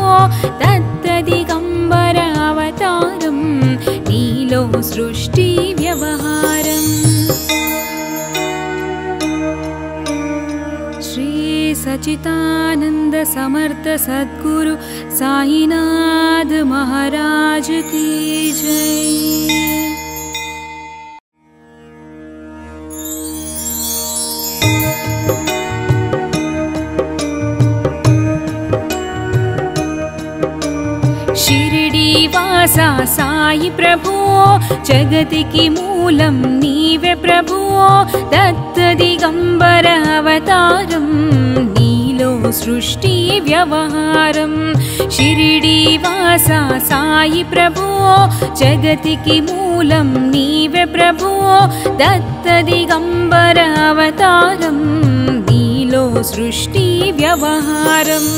దత్త దిగంబర అవతారం నీలో సృష్టి వ్యవహారం శ్రీ सचितानंद समर्थ सद्गुरु साईनाथ महाराज की जय। शिरडी शिरिडीवासा साई प्रभो जगतिकी मूलं नीवे प्रभो दत्तदिगम्बर अवतारं नीलो सृष्टि व्यवहारं शिरिडीवासा साई प्रभो जगतिकी मूलं नीवे प्रभो दत्तदिगम्बर अवतारं नीलो सृष्टि व्यवहारम्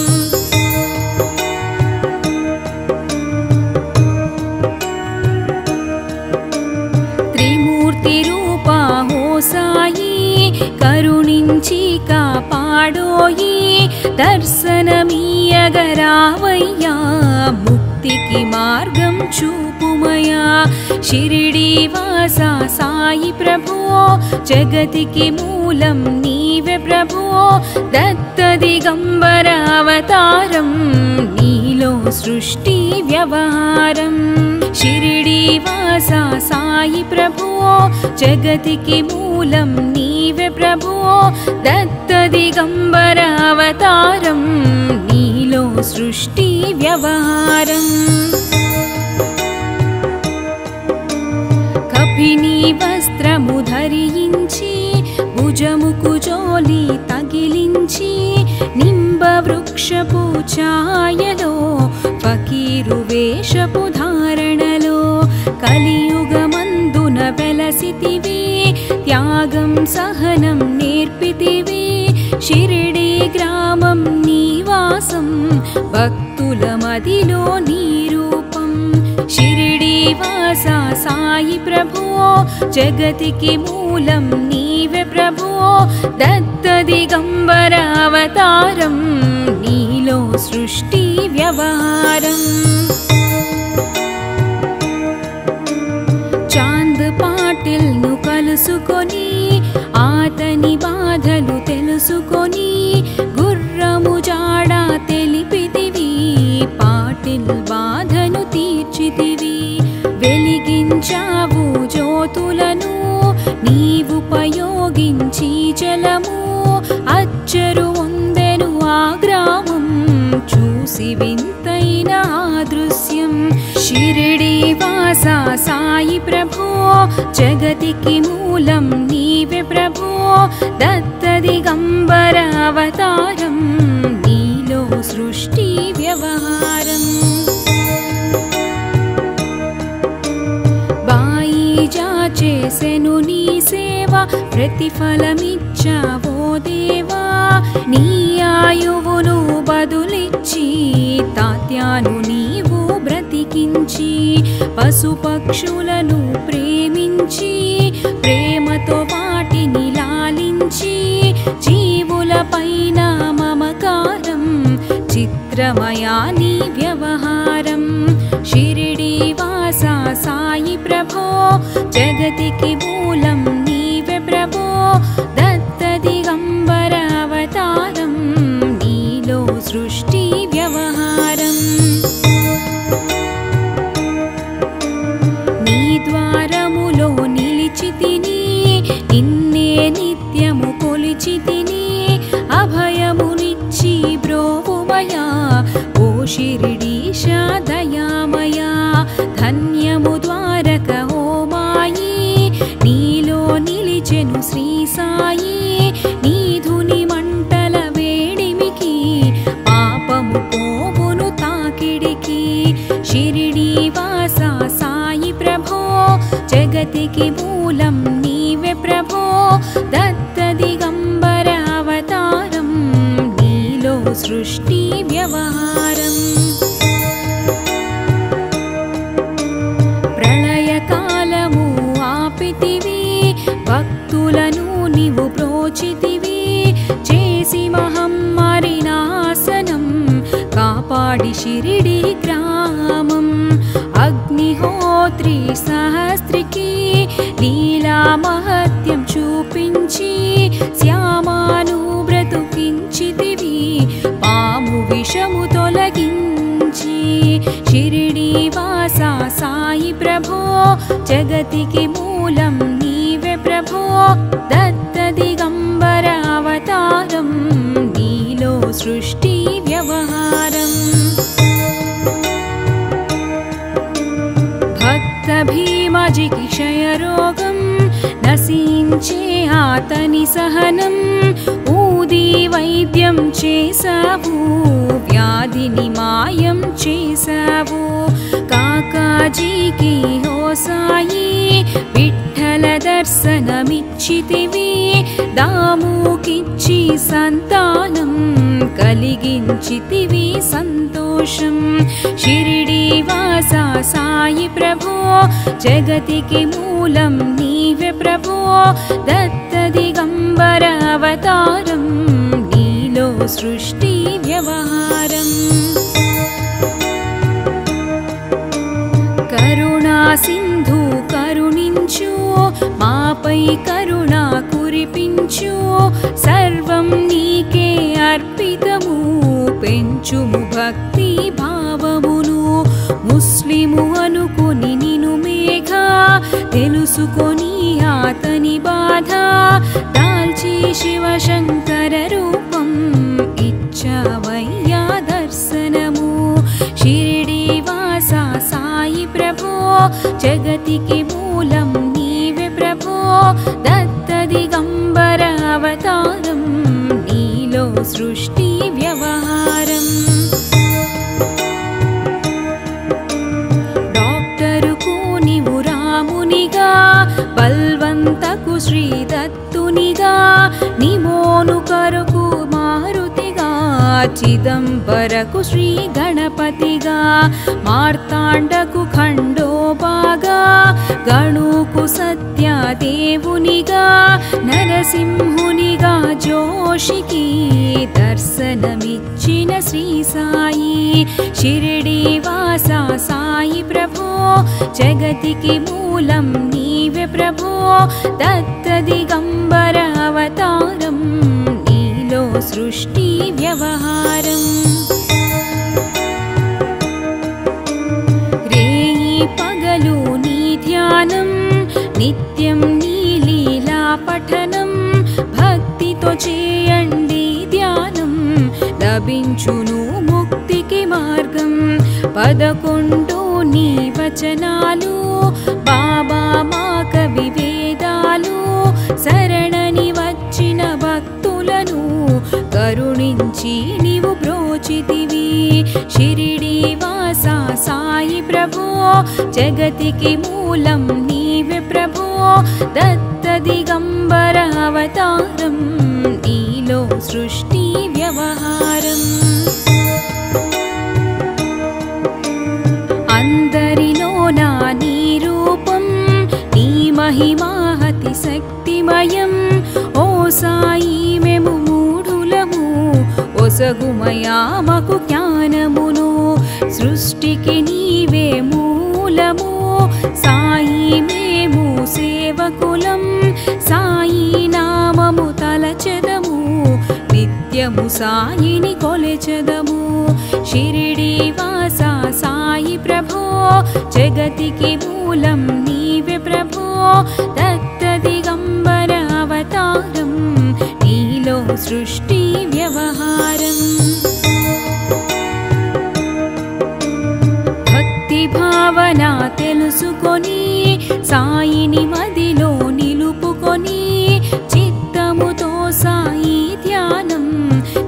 त्रिमूर्तिरूपा हो साई करुणिंची कापाडोयि दर्शनमीयगरावय्या मुक्तिकी मार्गं चूपुमया शिरिडीवासा साई प्रभो जगतिकी मूलं नीवे प्रभो दत्तदिगम्बर अवतारं नीलो सृष्टि व्यवहारम् शिरिडीवासा साई प्रभो जगतिकी मूलं नीवे प्रभो दत्तदिगम्बर अवतारं नीलो सृष्टि व्यवहारम् कपिनी वस्त्रमु धరించి భుజముకు జోలి తగిలించి నింబ వృక్షపు ఛాయలో ఫకీరు వేషపు ధారణలో కలియుగమందున వెలసితివి త్యాగం సహనం నేర్పితివి షిరిడి గ్రామం నివాసం భక్తుల మదిలో నీ రూపం शिरिडीवासा साई प्रभो जगतिकी मूलं नीवे प्रभो दत्तदिगम्बर अवतारं नीलो सृष्टि व्यवहारम् चांद पाटिल नु कलुसुकोनी आतनी बाधलु तेलुसुकोनी गुर्रमु जाडा तेलिपितिवी पाटिल बाधनु తీర్చితివి వెలిగించావు జ్యోతులను నీవుపయోగించి జలము అచ్చరు వందెను ఆ గ్రామం చూసి వింతైన ఆ దృశ్యం షిరిడీవాసా సాయి ప్రభో జగతికి మూలం నీవే ప్రభో దత్తదిగంబర అవతారం నీలో సృష్టి వ్యవహారం చేసెను నీ సేవ ప్రతిఫలమిచ్చావో దేవా నీ ఆయువును బదులిచ్చి తాత్యాను నీవు బ్రతికించి పశుపక్షులను ప్రేమించి ప్రేమతో వాటిని లాలించి జీవుల పైన మమకారం చిత్రమయా నీ వ్యవహారం షిరిడీవాసా సాయి ప్రభో జగతికి మూలం నీవే ప్రభో దత్తదిగంబర అవతారం నీలో సృష్టి వ్యవహారం నీ ద్వారములో నిలిచితిని నిన్నే నిత్యము కొలిచితిని అభయమునిచ్చి బ్రోవుమయా ఓ షిరిడీశ దయామయా ధన్యము ద్వారక ఓ మాయి నీలో నిలిచెను శ్రీ సాయి నీధుని మంటల వేడిమికి పాపము పోవును తాకిడికి షిరిడీవాసా సాయి ప్రభో జగతికి మూలం నీవే ప్రభో దత్తదిగంబర అవతారం నీలో సృష్టి వ్యవహారం ప్రళయకాలము ఆపితివి భక్తులను నీవు ప్రోచితివి చేసి మహమ్మారి నాశనం కాపాడి షిరిడి గ్రామం అగ్నిహోత్రి సహస్త్రికి లీలా మహత్యం చూపించి శ్యామాను బ్రతుకించితివి పాము విషము తొలగించి షిరిడీవాసా సాయి ప్రభో జగతికి మూలం నీవే ప్రభో దత్తదిగంబర అవతారం నీలో సృష్టి వ్యవహారం రాజుకి క్షయరోగం నశించే అతని సహనం ఊది వైద్యం చేశావు వ్యాధిని మాయం చేశావు కాకాజీకి ఓ సాయి విఠల దర్శనమిచ్చితివి దాముకిచ్చి సంతానం కలిగించితివి సంతోషం షిరిడి వాస సాయి ప్రభో జగతికి మూలం నీవే ప్రభో దత్త దిగంబర అవతారం నీలో సృష్టి వ్యవహారం కరుణా సింధు కరుణించు మాపై కరుణ కురిపించు సర్వం నీకే అర్పితము పెంచుము భక్తి భావమును ముస్లిము అనుకుని నిను మేఘ తెలుసుకొని అతని బాధ దాల్చి శివశంకర రూపం ఇచ్చవయ్యా దర్శనము షిరిడి వాస సాయి ప్రభో జగతికి మూలం నీవే ప్రభో దత్త దిగంబర అవతారం నీలో సృష్టి వ్యవహారం డాక్టరుకు నీవు రామునిగా బల్వంతకు శ్రీదత్తునిగా నిమోను కరకు మారుతిగా చిదంబరకు శ్రీ గణపతిగా మార్తాండకు ఖండోబాగా గణుకు సత్యదేవునిగా నరసింహునిగా జోషికి దర్శనమిచ్చిన శ్రీ సాయి షిరిడి వాస సాయి ప్రభో జగతికి మూలం నీవే ప్రభో దత్త దిగంబర అవతారం నీలో సృష్టి వ్యవహారం రేయి పగలు నీ ధ్యానం నిత్యం నీ లీలా పఠనం భక్తితో చేయండి ధ్యానం లభించును ముక్తికి మార్గం 11 నీ వచనాలు బాబా మా కవి వేదాలు శరణని వచ్చిన భక్తులను కరుణించి నీవు బ్రోచితివి షిరిడి వాస సాయి ప్రభో జగతికి మూలం నీవే ప్రభో దత్త దిగంబర అవతారం నీలో సృష్టి వ్యవహారం అందరిలోన నీ రూపం నీ మహిమాహతి శక్తిమయం ఓ సాయి మేము మూఢులము ఒసగుమయామకు జ్ఞానమును సృష్టికి నీవే మూలము సాయి మేము సేవకులం సాయి నామము తలచెదము నిత్యము సాయిని కొలచెదము షిరిడి వాస సాయి ప్రభో జగతికి మూలం నీవే ప్రభో దత్త దిగంబర అవతారం నీలో సృష్టి వ్యవహారం భక్తి భావన తెలుసుకొని సాయిని మదిలో నిలుపుకొని చిత్తముతో సాయి ధ్యానం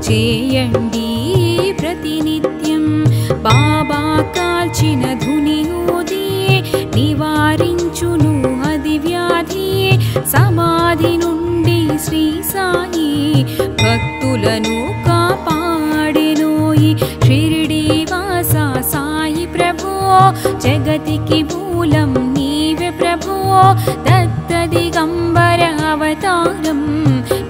చేయండి ప్రతినిత్యం బాబా కాల్చిన ధుని ఊది నివారించును అది వ్యాధి సమాధి నుండి శ్రీ సాయి భక్తులను కాపాడెనోయి షిరిడి వాస సాయి ప్రభో జగతికి మూలం నీవే ప్రభో దత్త దిగంబర అవతారం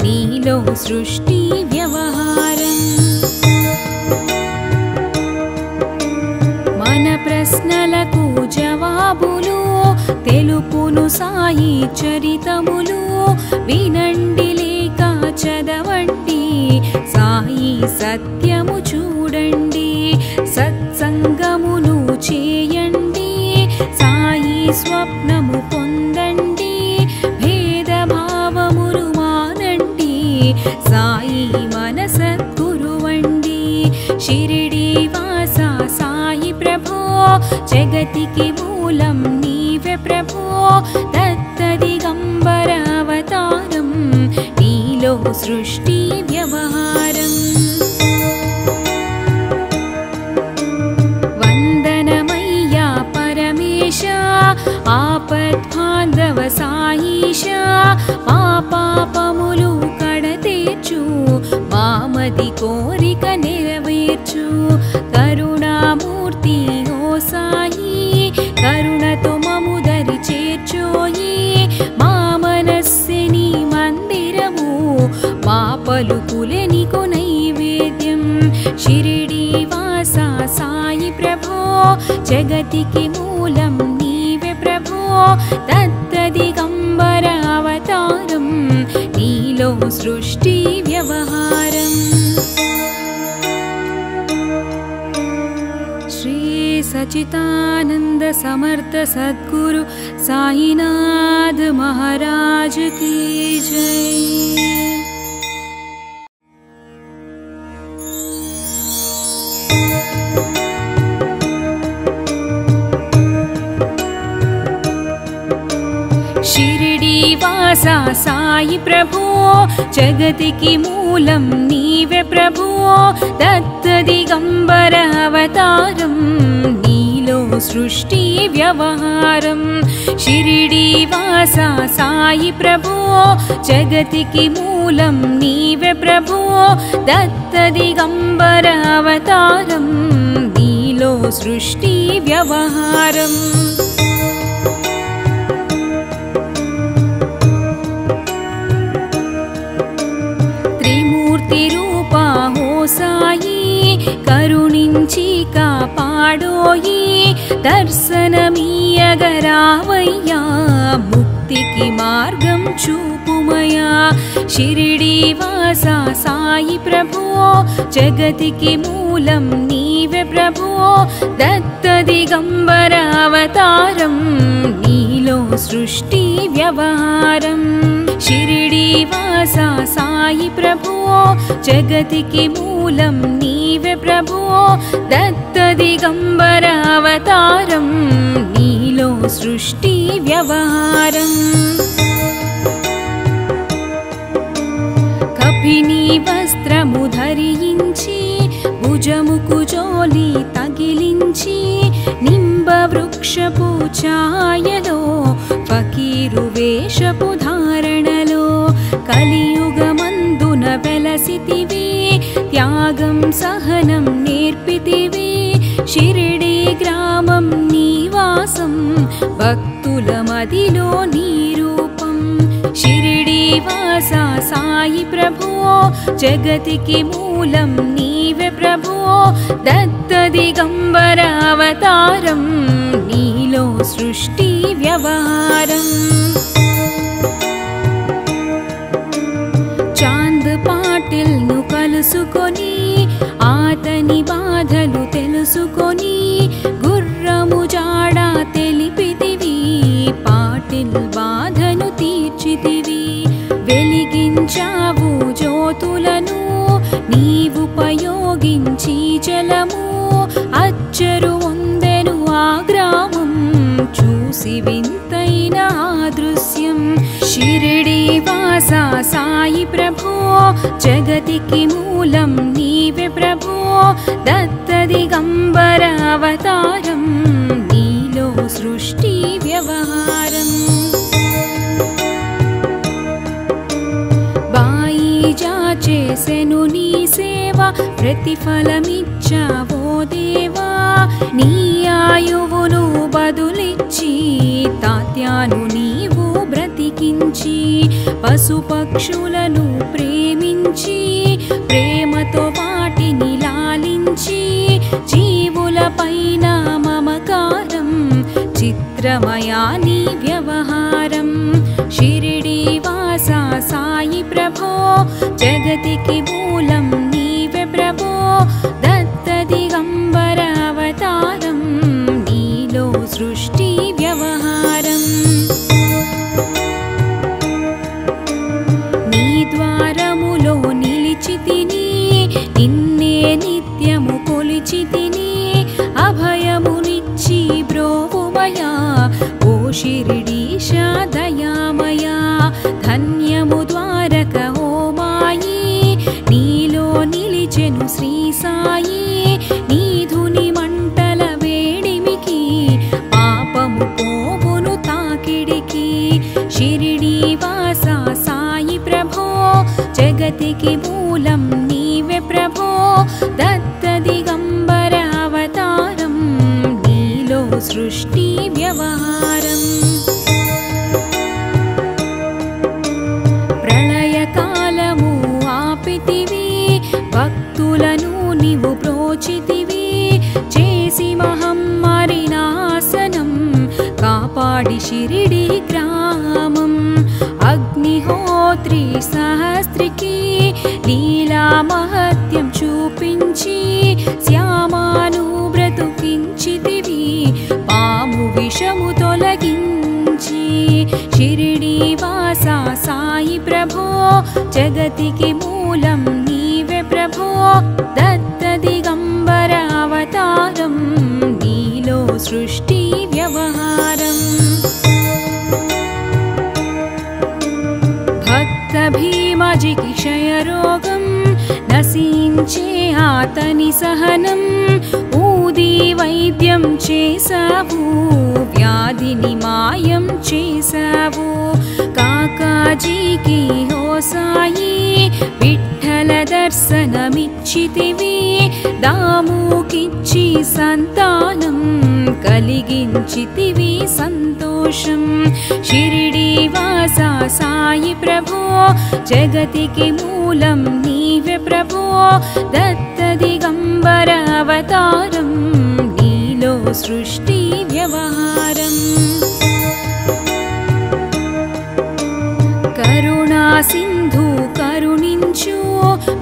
నీలో సృష్టి వ్యవహారం మన ప్రశ్నలకు జవాబులు తెలుపును సాయి చరితములు వినండి లేక చదవండి సాయి సత్యము చూడండి సత్సంగమును చేయండి సాయి స్వప్నము పొందండి భేదభావమును మానండి సాయి మనసద్గురువండి షిరిడి వాస సాయి ప్రభో జగతికి మూలం నీవే ప్రభో దత్తదిగంబర అవతారం నీలో సృష్టి వ్యవహారం వందనమయ్యా పరమేశ ఆపద్బాంధవ సాయిష మా పాపములు కడతీర్చు మామది కోరిక నెరవేర్చు కరుణామూర్తి ఓ సాయి కరుణతో మము దరి చేర్చోయి మా మనస్సిని మందిరము మా పలుకులే నీకు నైవేద్యం షిరిడి వాస సాయి ప్రభో జగతికి మూలం నీవే ప్రభో దత్తదిగంబర అవతారం నీలో సృష్టి వ్యవహారం శ్రీ सच्चिदानंद समर्थ सद्गुरु साईनाथ महाराज की जय। शिरडी वासा साई प्रभो जगतिकी मूलं नीवे प्रभो दत्तदिगंबर अवतारं नीलो सृष्टि व्यवहारं शिरडी वासा साई प्रभो जगतिकी मूलं नीवे प्रभो दत्तदिगंबर अवतारं नीलो सृष्टि व्यवहारम् रूपा हो साई करुणिंची कापाडोयी दर्शनमीयगरावय्या मुक्तिकी मार्गं चूपुमया शिरडी वासा साई प्रभो जगतिकी मूलं नीवे प्रभो दत्तदिगंबर अवतारं नीलो सृष्टि व्यवहारं शिरडी वासा साई प्रभो जगतिकी मूलं नीवे प्रभो दत्तदिगंबर अवतारं नीलो सृष्टि व्यवहारम् कपिनी वस्त्रमु धరించి భుజముకు జోలి తగిలించి నింబ వృక్షపు ఛాయలో ఫకీరు వేషపు ధారణలో కలియుగమందున వెలసితివి త్యాగం సహనం నేర్పితివి షిరిడి గ్రామం నివాసం భక్తుల మదిలో నీ రూపం షిరిడి వాసా సాయి ప్రభో జగతికి మూలం నీవే ప్రభో దత్తదిగంబర అవతారం నీలో సృష్టి వ్యవహారం చాంద్ పాటిల్ ను కలుసుకొని ఆతని బాధలు తెలుసుకొని గుర్రము జాడ తెలిపితివి పాటిల్ బాధను తీర్చితివి వెలిగించావు జ్యోతులను నీవుపయోగించి జలము అచ్చరు వందెను ఆ గ్రామం చూసి వింతైన ఆ దృశ్యం షిరిడి వాసా సాయి ప్రభో జగతికి మూలం నీవే ప్రభో దత్తదిగంబర అవతారం నీలో సృష్టి వ్యవహారం చేసెను నీ సేవ ప్రతిఫలమిచ్చావో దేవా నీ ఆయువును బదులిచ్చి తాత్యాను నీవు బ్రతికించి పశుపక్షులను ప్రేమించి ప్రేమతో వాటిని లాలించి జీవుల పైన మమకారం చిత్రమయా నీ వ్యవహారం షిరిడి వాసా సాయి ప్రభో జగతికి మూలం నీవే ప్రభో దత్తదిగంబర అవతారం నీలో సృష్టి వ్యవహారం నీ ద్వారములో నిలిచితిని నిన్నే నిత్యము కొలిచితిని అభయమునిచ్చి బ్రోవుమయా ఓ शिरिडीश दयामया धन्यमु द्वारक ओ मायी नीलो निलिచెను श्री साई नीधुनि मंटल वेडिमिकी पापमु पोवुनु ताकिडिकी शिरिडी वासा साई प्रभो जगतिकी मूलं नीवे प्रभो दत्त दिगंबर अवतारं नीलो सृष्टि व्यवहारम् प्रलय कालमु आपितिवी भक्तुలను నీవు ప్రోచితివి చేసి మహమ్మారి నాశనం కాపాడి షిరిడి గ్రామం అగ్నిహోత్రి సహస్త్రికి లీలా మహత్యం చూపించి శ్యామాను బ్రతుకించితివి పాము విషము తొలగించి షిరిడి వాసా సాయి ప్రభో జగతికి మూలం నీవే ప్రభో దత్త దిగంబర అవతారం నీలో సృష్టి వ్యవహారం భక్త భీమజికి క్షయరోగం నశించే ఆతని సహనం ఊది వైద్యం చేసావు వ్యాధిని మాయం చేసావు కాకాజీకి హో సాయి విఠల దర్శనమిచ్చితివి దాముకిచ్చి సంతానం కలిగించితివి సంతోషం షిరిడి వాసా సాయి ప్రభో జగతికి మూలం నీవే ప్రభో దత్త దిగంబర అవతారం నీలో సృష్టి వ్యవహారం కరుణా సింధు కరుణించు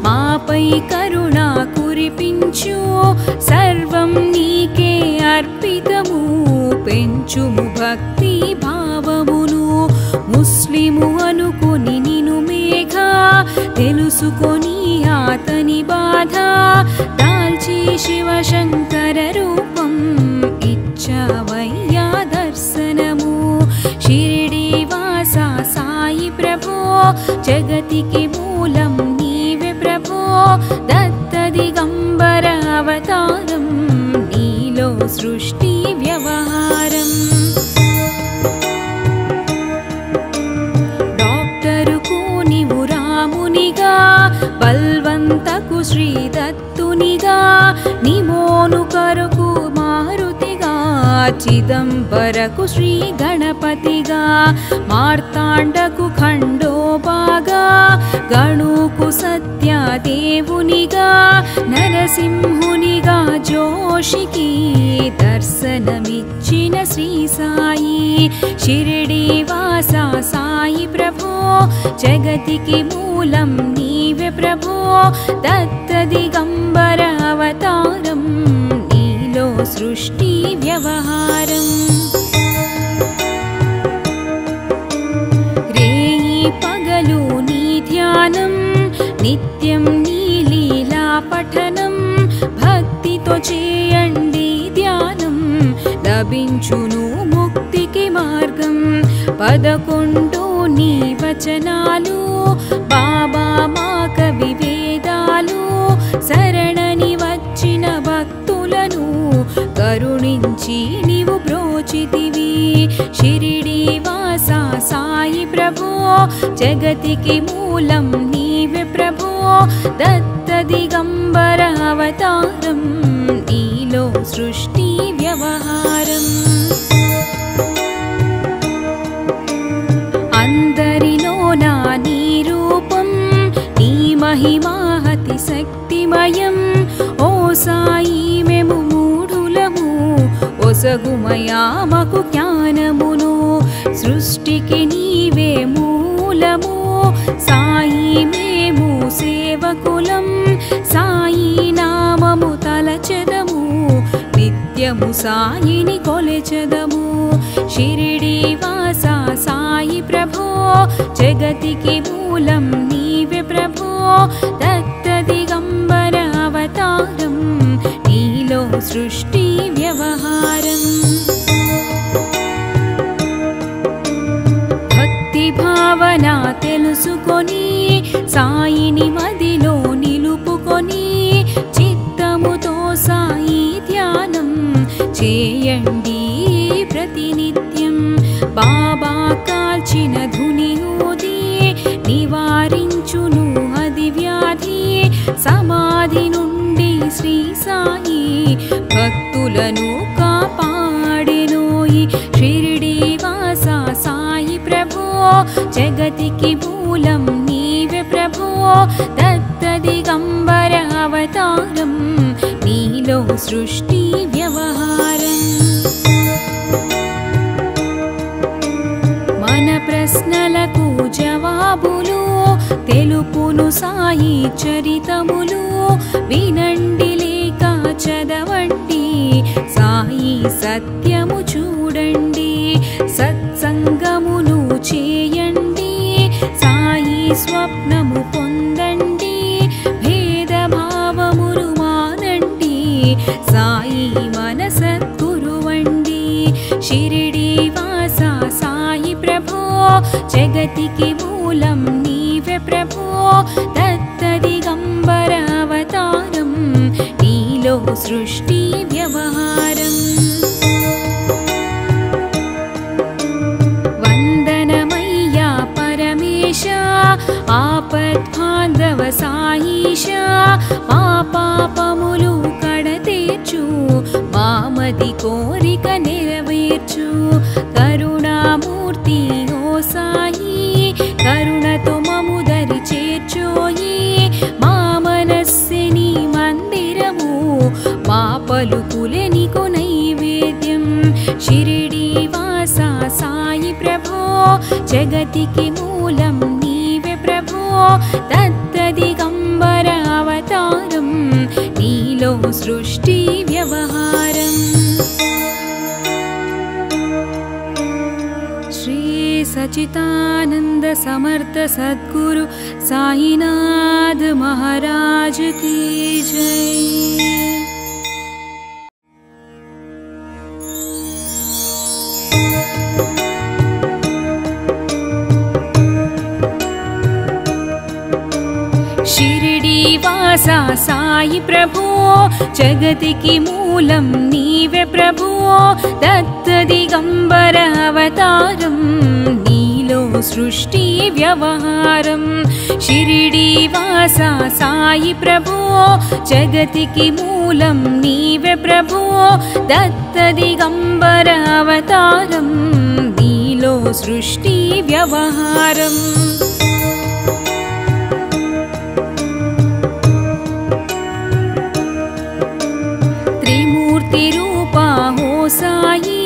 మాపై కరుణా కురిపించు సర్వం నీకే అర్పితము పెంచుము భక్తి భావమును ముస్లిము అనుకొని నిను మేఘ తెలుసుకొని ఆతని బాధ దాల్చి శివశంకర రూపం ఇచ్చవయ్యా దర్శనము షిరిడి వాసా సాయి ప్రభో జగతికి మూలం నీవే ప్రభో దత్త దిగంబర అవతారం నీలో సృష్టి వ్యవహారం డాక్టరుకు నీవు రామునిగా బల్వంతకు శ్రీ దత్తునిగా నిమోను కరకు మారుతిగా చిదంబరకు శ్రీ గణపతిగా మార్తాండకు ఖండోబాగా గణుకు సత్యదేవునిగా నరసింహునిగా జోషికి దర్శనమిచ్చిన శ్రీ సాయి షిరిడి వాసా సాయి ప్రభో జగతికి మూలం నీవే ప్రభో దత్త దిగంబర అవతారం నీలో సృష్టి వ్యవహారం రేయి పగలు నీ ధ్యానం నిత్యం నీ లీలా పఠనం భక్తితో చేయండి ధ్యానం లభించును ముక్తికి మార్గం 11 నీ వచనాలు బాబా మా కవి వేదాలు శరణని వచ్చిన భక్తులను కరుణించి నీవు బ్రోచితివి షిరిడి వాసా సాయి ప్రభో జగతికి మూలం నీవే ప్రభో దత్త దిగంబర అవతారం నీలో సృష్టి వ్యవహారం అందరిలోనా నీ రూపం నీ మహిమాహతి శక్తిమయం ఓ సాయి మేము మూఢులము ఒసగుమయామకు జ్ఞానమును సృష్టికి నీవే మూలము సాయి మేము సేవకులం సాయి నామము తలచెదము నిత్యము సాయిని కొలచెదము షిరిడి వాసా సాయి ప్రభో జగతికి మూలం నీవే ప్రభో దత్త దిగంబర అవతారం నీలో సృష్టి వ్యవహారం భావన తెలుసుకొని సాయిని మదిలో నిలుపుకొని చిత్తముతో సాయి ధ్యానం చేయండి ప్రతినిత్యం. బాబా కాల్చిన ధుని ఊది నివారించును అది వ్యాధి. సమాధి నుండి శ్రీ సాయి భక్తులను కాపాడెనోయి. షిరిడి వాస సాయి ప్రభో జగతికి మూలం నీవే ప్రభో. దత్త దిగంబర అవతారం నీలో సృష్టి వ్యవహారం. మన ప్రశ్నలకు జవాబులు తెలుపును సాయి చరితములు. వినండి లేక చదవండి సాయి సత్యము చూడండి. సత్సంగమును చేయండి సాయి స్వప్నము పొందండి. భేదభావమును మానండి సాయి మన సద్గురువండి. షిరిడి వాస సాయి ప్రభో జగతికి మూలం నీవే ప్రభో. దత్త దిగంబర అవతారం నీలో సృష్టి వ్యవహారం. వందనమయ్యా పరమేశ ఆపద్బాంధవ సాయిష. మా పాపములు కడతీర్చు మామది కోరిక నెరవేర్చు. కరుణామూర్తి ఓ సాయి కరుణతో మము దరి చేర్చోయి. మా మనస్సే నీ మందిరము మా పలుకులే నీకు నైవేద్యం. షిరిడి వాస సాయి ప్రభో జగతికి మూలం నీవే ప్రభో. దత్త దిగంబర అవతారం నీలో సృష్టి వ్యవహారం. శ్రీ सच्चिदानंद समर्थ सद्गुरु साईनाथ महाराज की जय। शिरडी वासा साई प्रभु जगति की मूलम नीवे प्रभु। दत्त दिगंबर अवतारम नीलो सृष्टि व्यवहारम। शिरडी वासा साई प्रभु जगति की मूलम नीवे प्रभु। दत्त दिगंबर अवतारम नीलो सृष्टि व्यवहारम। साई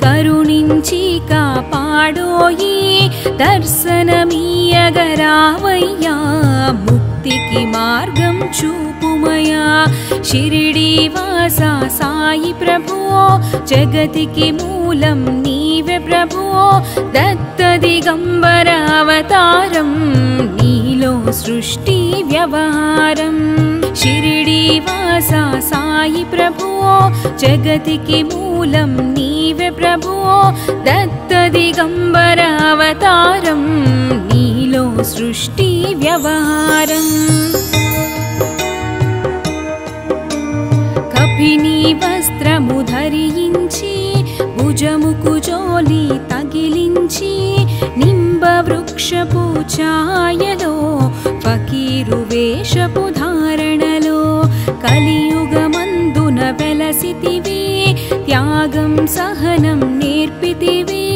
करुणिंची कापाडोयी दर्शनमीयगरावय्या मुक्तिकी मार्गं चूपुमया। शिरडी वासा साई प्रभु जगतिकी मूलं नीवे प्रभु। दत्त दिगंबर अवतारं नीलो सृष्टि व्यवहारं। शिरडी वासा साई प्रभु जगतिकी मूलं नीवे प्रभु। दत्त दिगंबर अवतारं नीलो सृष्टि व्यवहारं। कपिनी वस्त्रमु धरिंची भुजमुकु जोली तगिलिंची निंब वृक्षपु छायलो फकीरु वेषपु धारणलो कलियुगमंदुन वेलसितिवि त्यागं सहनं नेर्पितिवि।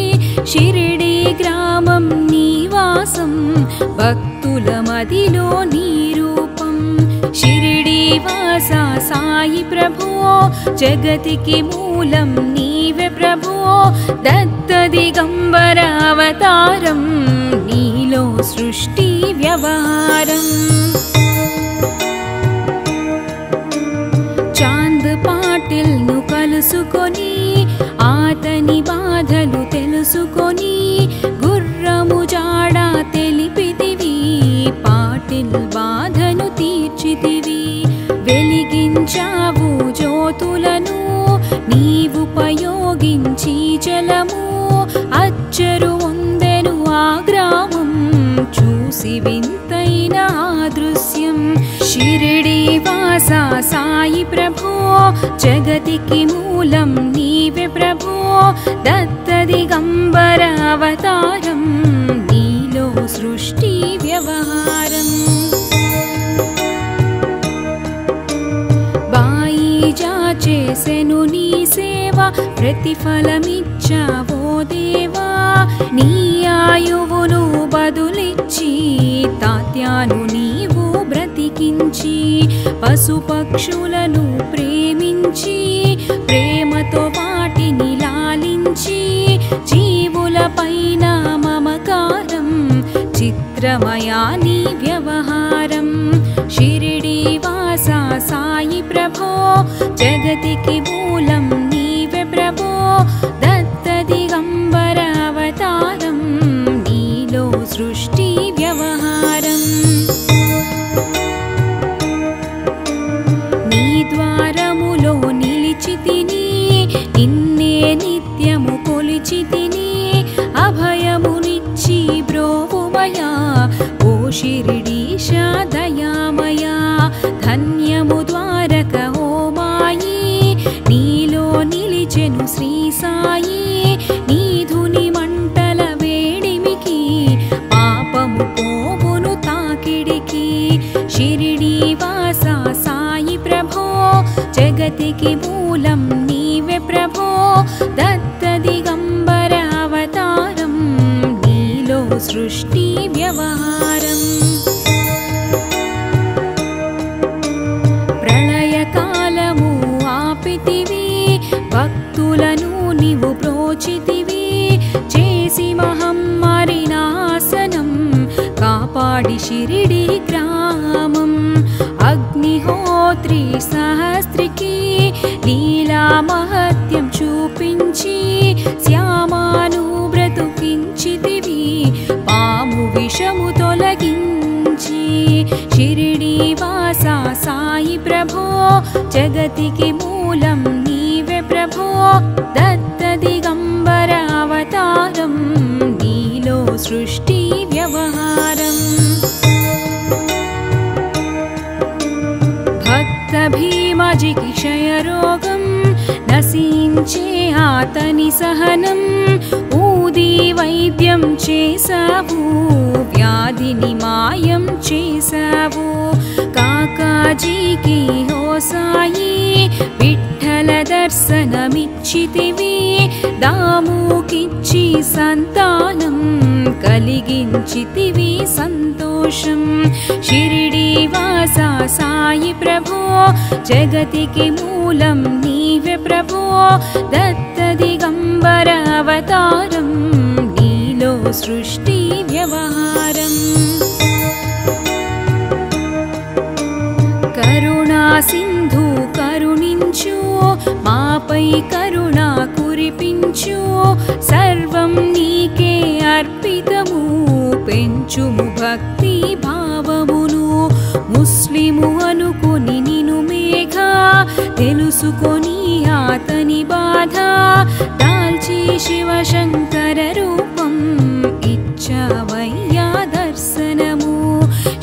शिरडी ग्रामं निवासं भक्तुल मदिलो नीरूपं। शिरडी वासा साई प्रभु जगतिकी मूलं नीवे प्रभु। दत्त दिगंबर अवतारं नीलो सृष्टि व्यवहारं। चांद पाटिल नु कलुसुकोनी आतनी बाधलु तेलुसुकोनी गुर्रमु जाडा तेलिपितिवि पाटिल बाधनु तीर्चितिवि। వెలిగించావు జ్యోతులను నీవుపయోగించి జలము అచ్చరు ఉందెను ఆ గ్రామం शिरिडीवासा साई प्रभो जगतिकी मूलं नीवे प्रभो दत्त दिगंबर अवतारं नीलो सृष्टि व्यवहारम् बाईजा చేసెను నీ సేవ ప్రతిఫలమిచ్చావో దేవా నీ ఆయువును బదులిచ్చి తాత్యాను నీవు బ్రతికించి పశుపక్షులను ప్రేమించి ప్రేమతో వాటిని లాలించి జీవులపైన మమకారం చిత్రమయా నీ వ్యవహారం షిరిడీవాసా సాయి ప్రభో జగతికి మూలం నీవే ప్రభో దత్త దిగంబర అవతారం నీలో సృష్టి వ్యవహారం నీ ద్వారములో నిలిచితిని నిన్నే నిత్యము కొలిచితిని అభయమునిచ్చి బ్రోవుమయా ఓ షిరిడీశ దయామయా ధన్యము ద్వారక ఓ మాయి నీలో నిలిచెను శ్రీ సాయి నీధుని మంటల వేడిమికి పాపము పోవును తాకిడికి షిరిడీవాసా సాయి ప్రభో జగతికి మూలం నీవే ప్రభో దత్త దిగంబర అవతారం నీలో సృష్టి వ్యవహారం ప్రళయకాలము ఆపితివి భక్తులను నీవు ప్రోచితివి చేసి మహమ్మారి నాశనం కాపాడి షిరిడి గ్రామం అగ్నిహోత్రి సహస్రికి లీలా మహత్యం చూపించి శ్యామాను బ్రతుకించితివి పాము విషము తొలగించి షిరిడీవాసా సాయి ప్రభో జగతికి మూలం నీవే ప్రభో దత్త దిగంబర అవతారం నీలో సృష్టి వ్యవహారం భక్త భీమజికి క్షయరోగం నశించే ఆతని సహనం ఊది వైద్యం చేసావు వ్యాధిని మాయం చేసావు కాకాజీకి హో సాయి విఠల దర్శనమిచ్చితివి దాముకిచ్చి సంతానం కలిగించితివి సంతోషం షిరిడీవాసా సాయి ప్రభో జగతికి మూలం నీవే ప్రభో దత్త దిగంబర అవతారం నీలో సృష్టి వ్యవహారం కరుణా సింధు కరుణించు మాపై కరుణ కురిపించు సర్వం నీకే అర్పితము పెంచుము భక్తి భావమును ముస్లిము అనుకుని నిను మేఘా తెలుసుకొని ఆతని బాధ దాల్చి శివశంకర రూపం ఇచ్చావయ్యా దర్శనము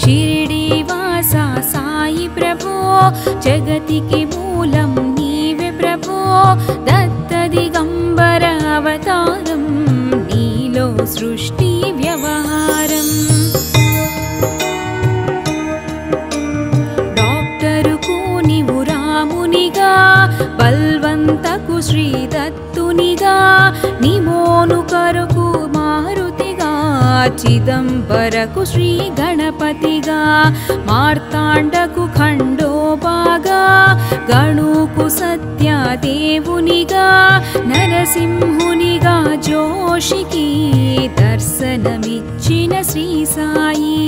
షిరిడీవాసా సాయి ప్రభో జగతికి మూలం నీవే ప్రభో దత్త దిగంబర అవతారం నీలో సృష్టి వ్యవహారం డాక్టరుకు నీవు రామునిగా బల్వంతకు శ్రీ దత్తునిగా నిమోను కరకు మారుతిగా చిదంబరకు శ్రీ గణపతిగా మార్తాండకు ఖండోబాగా గణుకు సత్యదేవునిగా నరసింహునిగా జోషికి దర్శనమిచ్చిన శ్రీ సాయి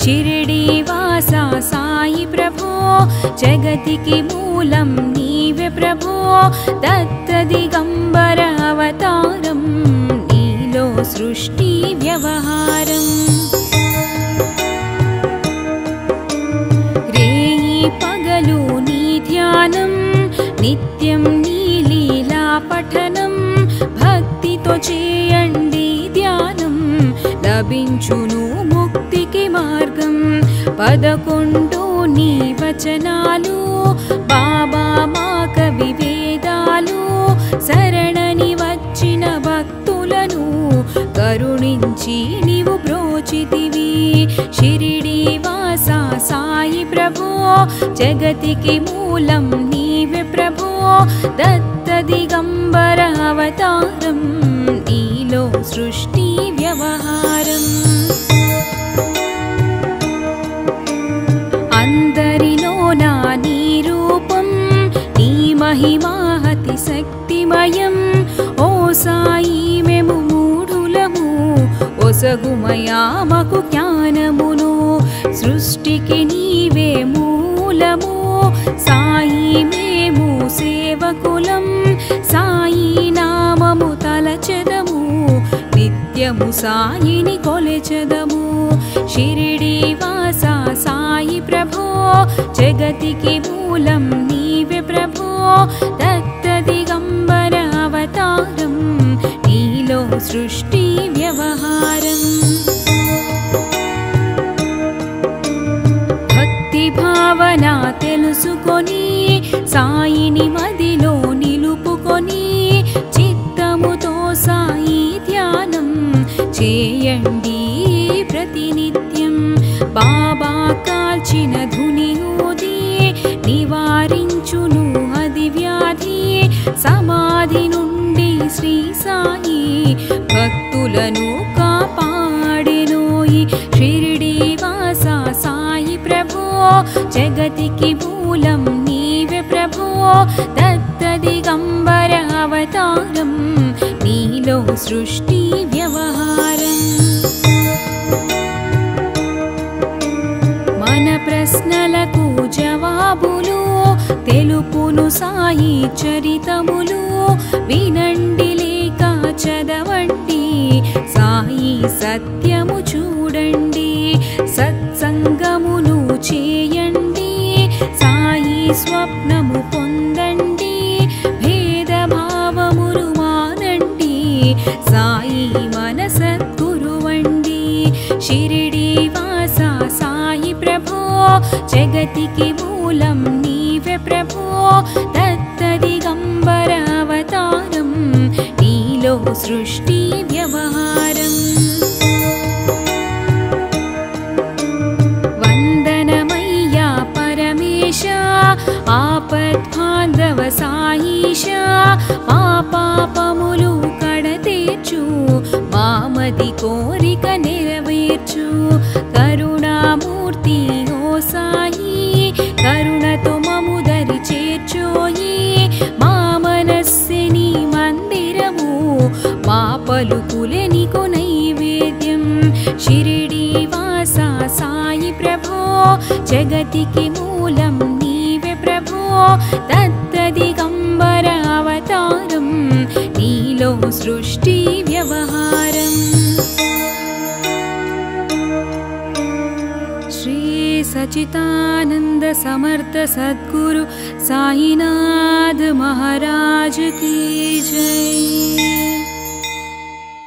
షిరిడీవాసా సాయి ప్రభో జగతికి మూలం నీవే ప్రభో దత్త దిగంబర అవతారం నీలో సృష్టి వ్యవహారం రేయి పగలు నీ ధ్యానం నిత్యం నీ లీలా పఠనం భక్తితో చేయండి ధ్యానం లభించును ముక్తికి మార్గం 11 నీ వచనాలు బాబా మా కవి వేదాలు శరణని వచ్చిన భక్తులను కరుణించి నీవు బ్రోచితివి షిరిడి వాస సాయి ప్రభు జగతికి మూలం నీవే ప్రభు దత్త దిగంబర అవతారం నీలో సృష్టి వ్యవహారం అందరిలోనా నీ రూపం నీ మహిమాహతి శక్తిమయం ఓ సాయి మేము మూఢులము ఒసగుమయామకు జ్ఞానమును సృష్టికి నీవే మూలము సాయి మేము సేవకులం సాయి నామము తలచెదము నిత్యము సాయిని కొలచెదము షిరిడి వాస సాయి ప్రభో జగతికి మూలం నీవే ప్రభో దత్త దిగంబర అవతారం నీలో సృష్టి వ్యవహారం భక్తి భావన తెలుసుకొని సాయిని మదిలో నిలుపుకొని చిత్తముతో సాయి ధ్యానం చేయండి ప్రతినిత్యం బాబా కాల్చిన ధుని ఊది నివారించును అది వ్యాధి సమాధి నుండి శ్రీ సాయి భక్తులను కాపాడెనోయి షిరిడి వాస సాయి ప్రభో జగతికి మూలం నీవే ప్రభో దత్త దిగంబర అవతారం నీలో సృష్టి వ్యవహారం మన ప్రశ్నలకు జవాబులు తెలుపును సాయి చరితములు వినండి లేక చదవండి సాయి సత్యము చూడండి సత్సంగమును చేయండి సాయి స్వప్నము పొందండి భేదభావమును మానండి సాయి మనసద్గురువండి షిరిడి వాస సాయి ప్రభో జగతికి మూలం నీవే ప్రభో దత్త దిగంబర అవతారం నీలో సృష్టి వ్యవహారం వందనమయ్యా పరమేశ ఆపద్బాంధవ సాయిష మా పాపములు కడతీర్చు మామది కోరిక నెరవేర్చు కరుణామూర్తి ఓ సాయి కరుణతో మము దరి చేర్చోయి మా మనస్సిని మందిరము మా పలుకులే నీకు నైవేద్యం షిరిడి వాస సాయి ప్రభో జగతికి మూలం నీవే ప్రభో దత్త దిగంబర అవతారం నీలో సృష్టి వ్యవహారం श्री सच्चिदानंद समर्थ सद्गुरु साईनाथ महाराज की जय।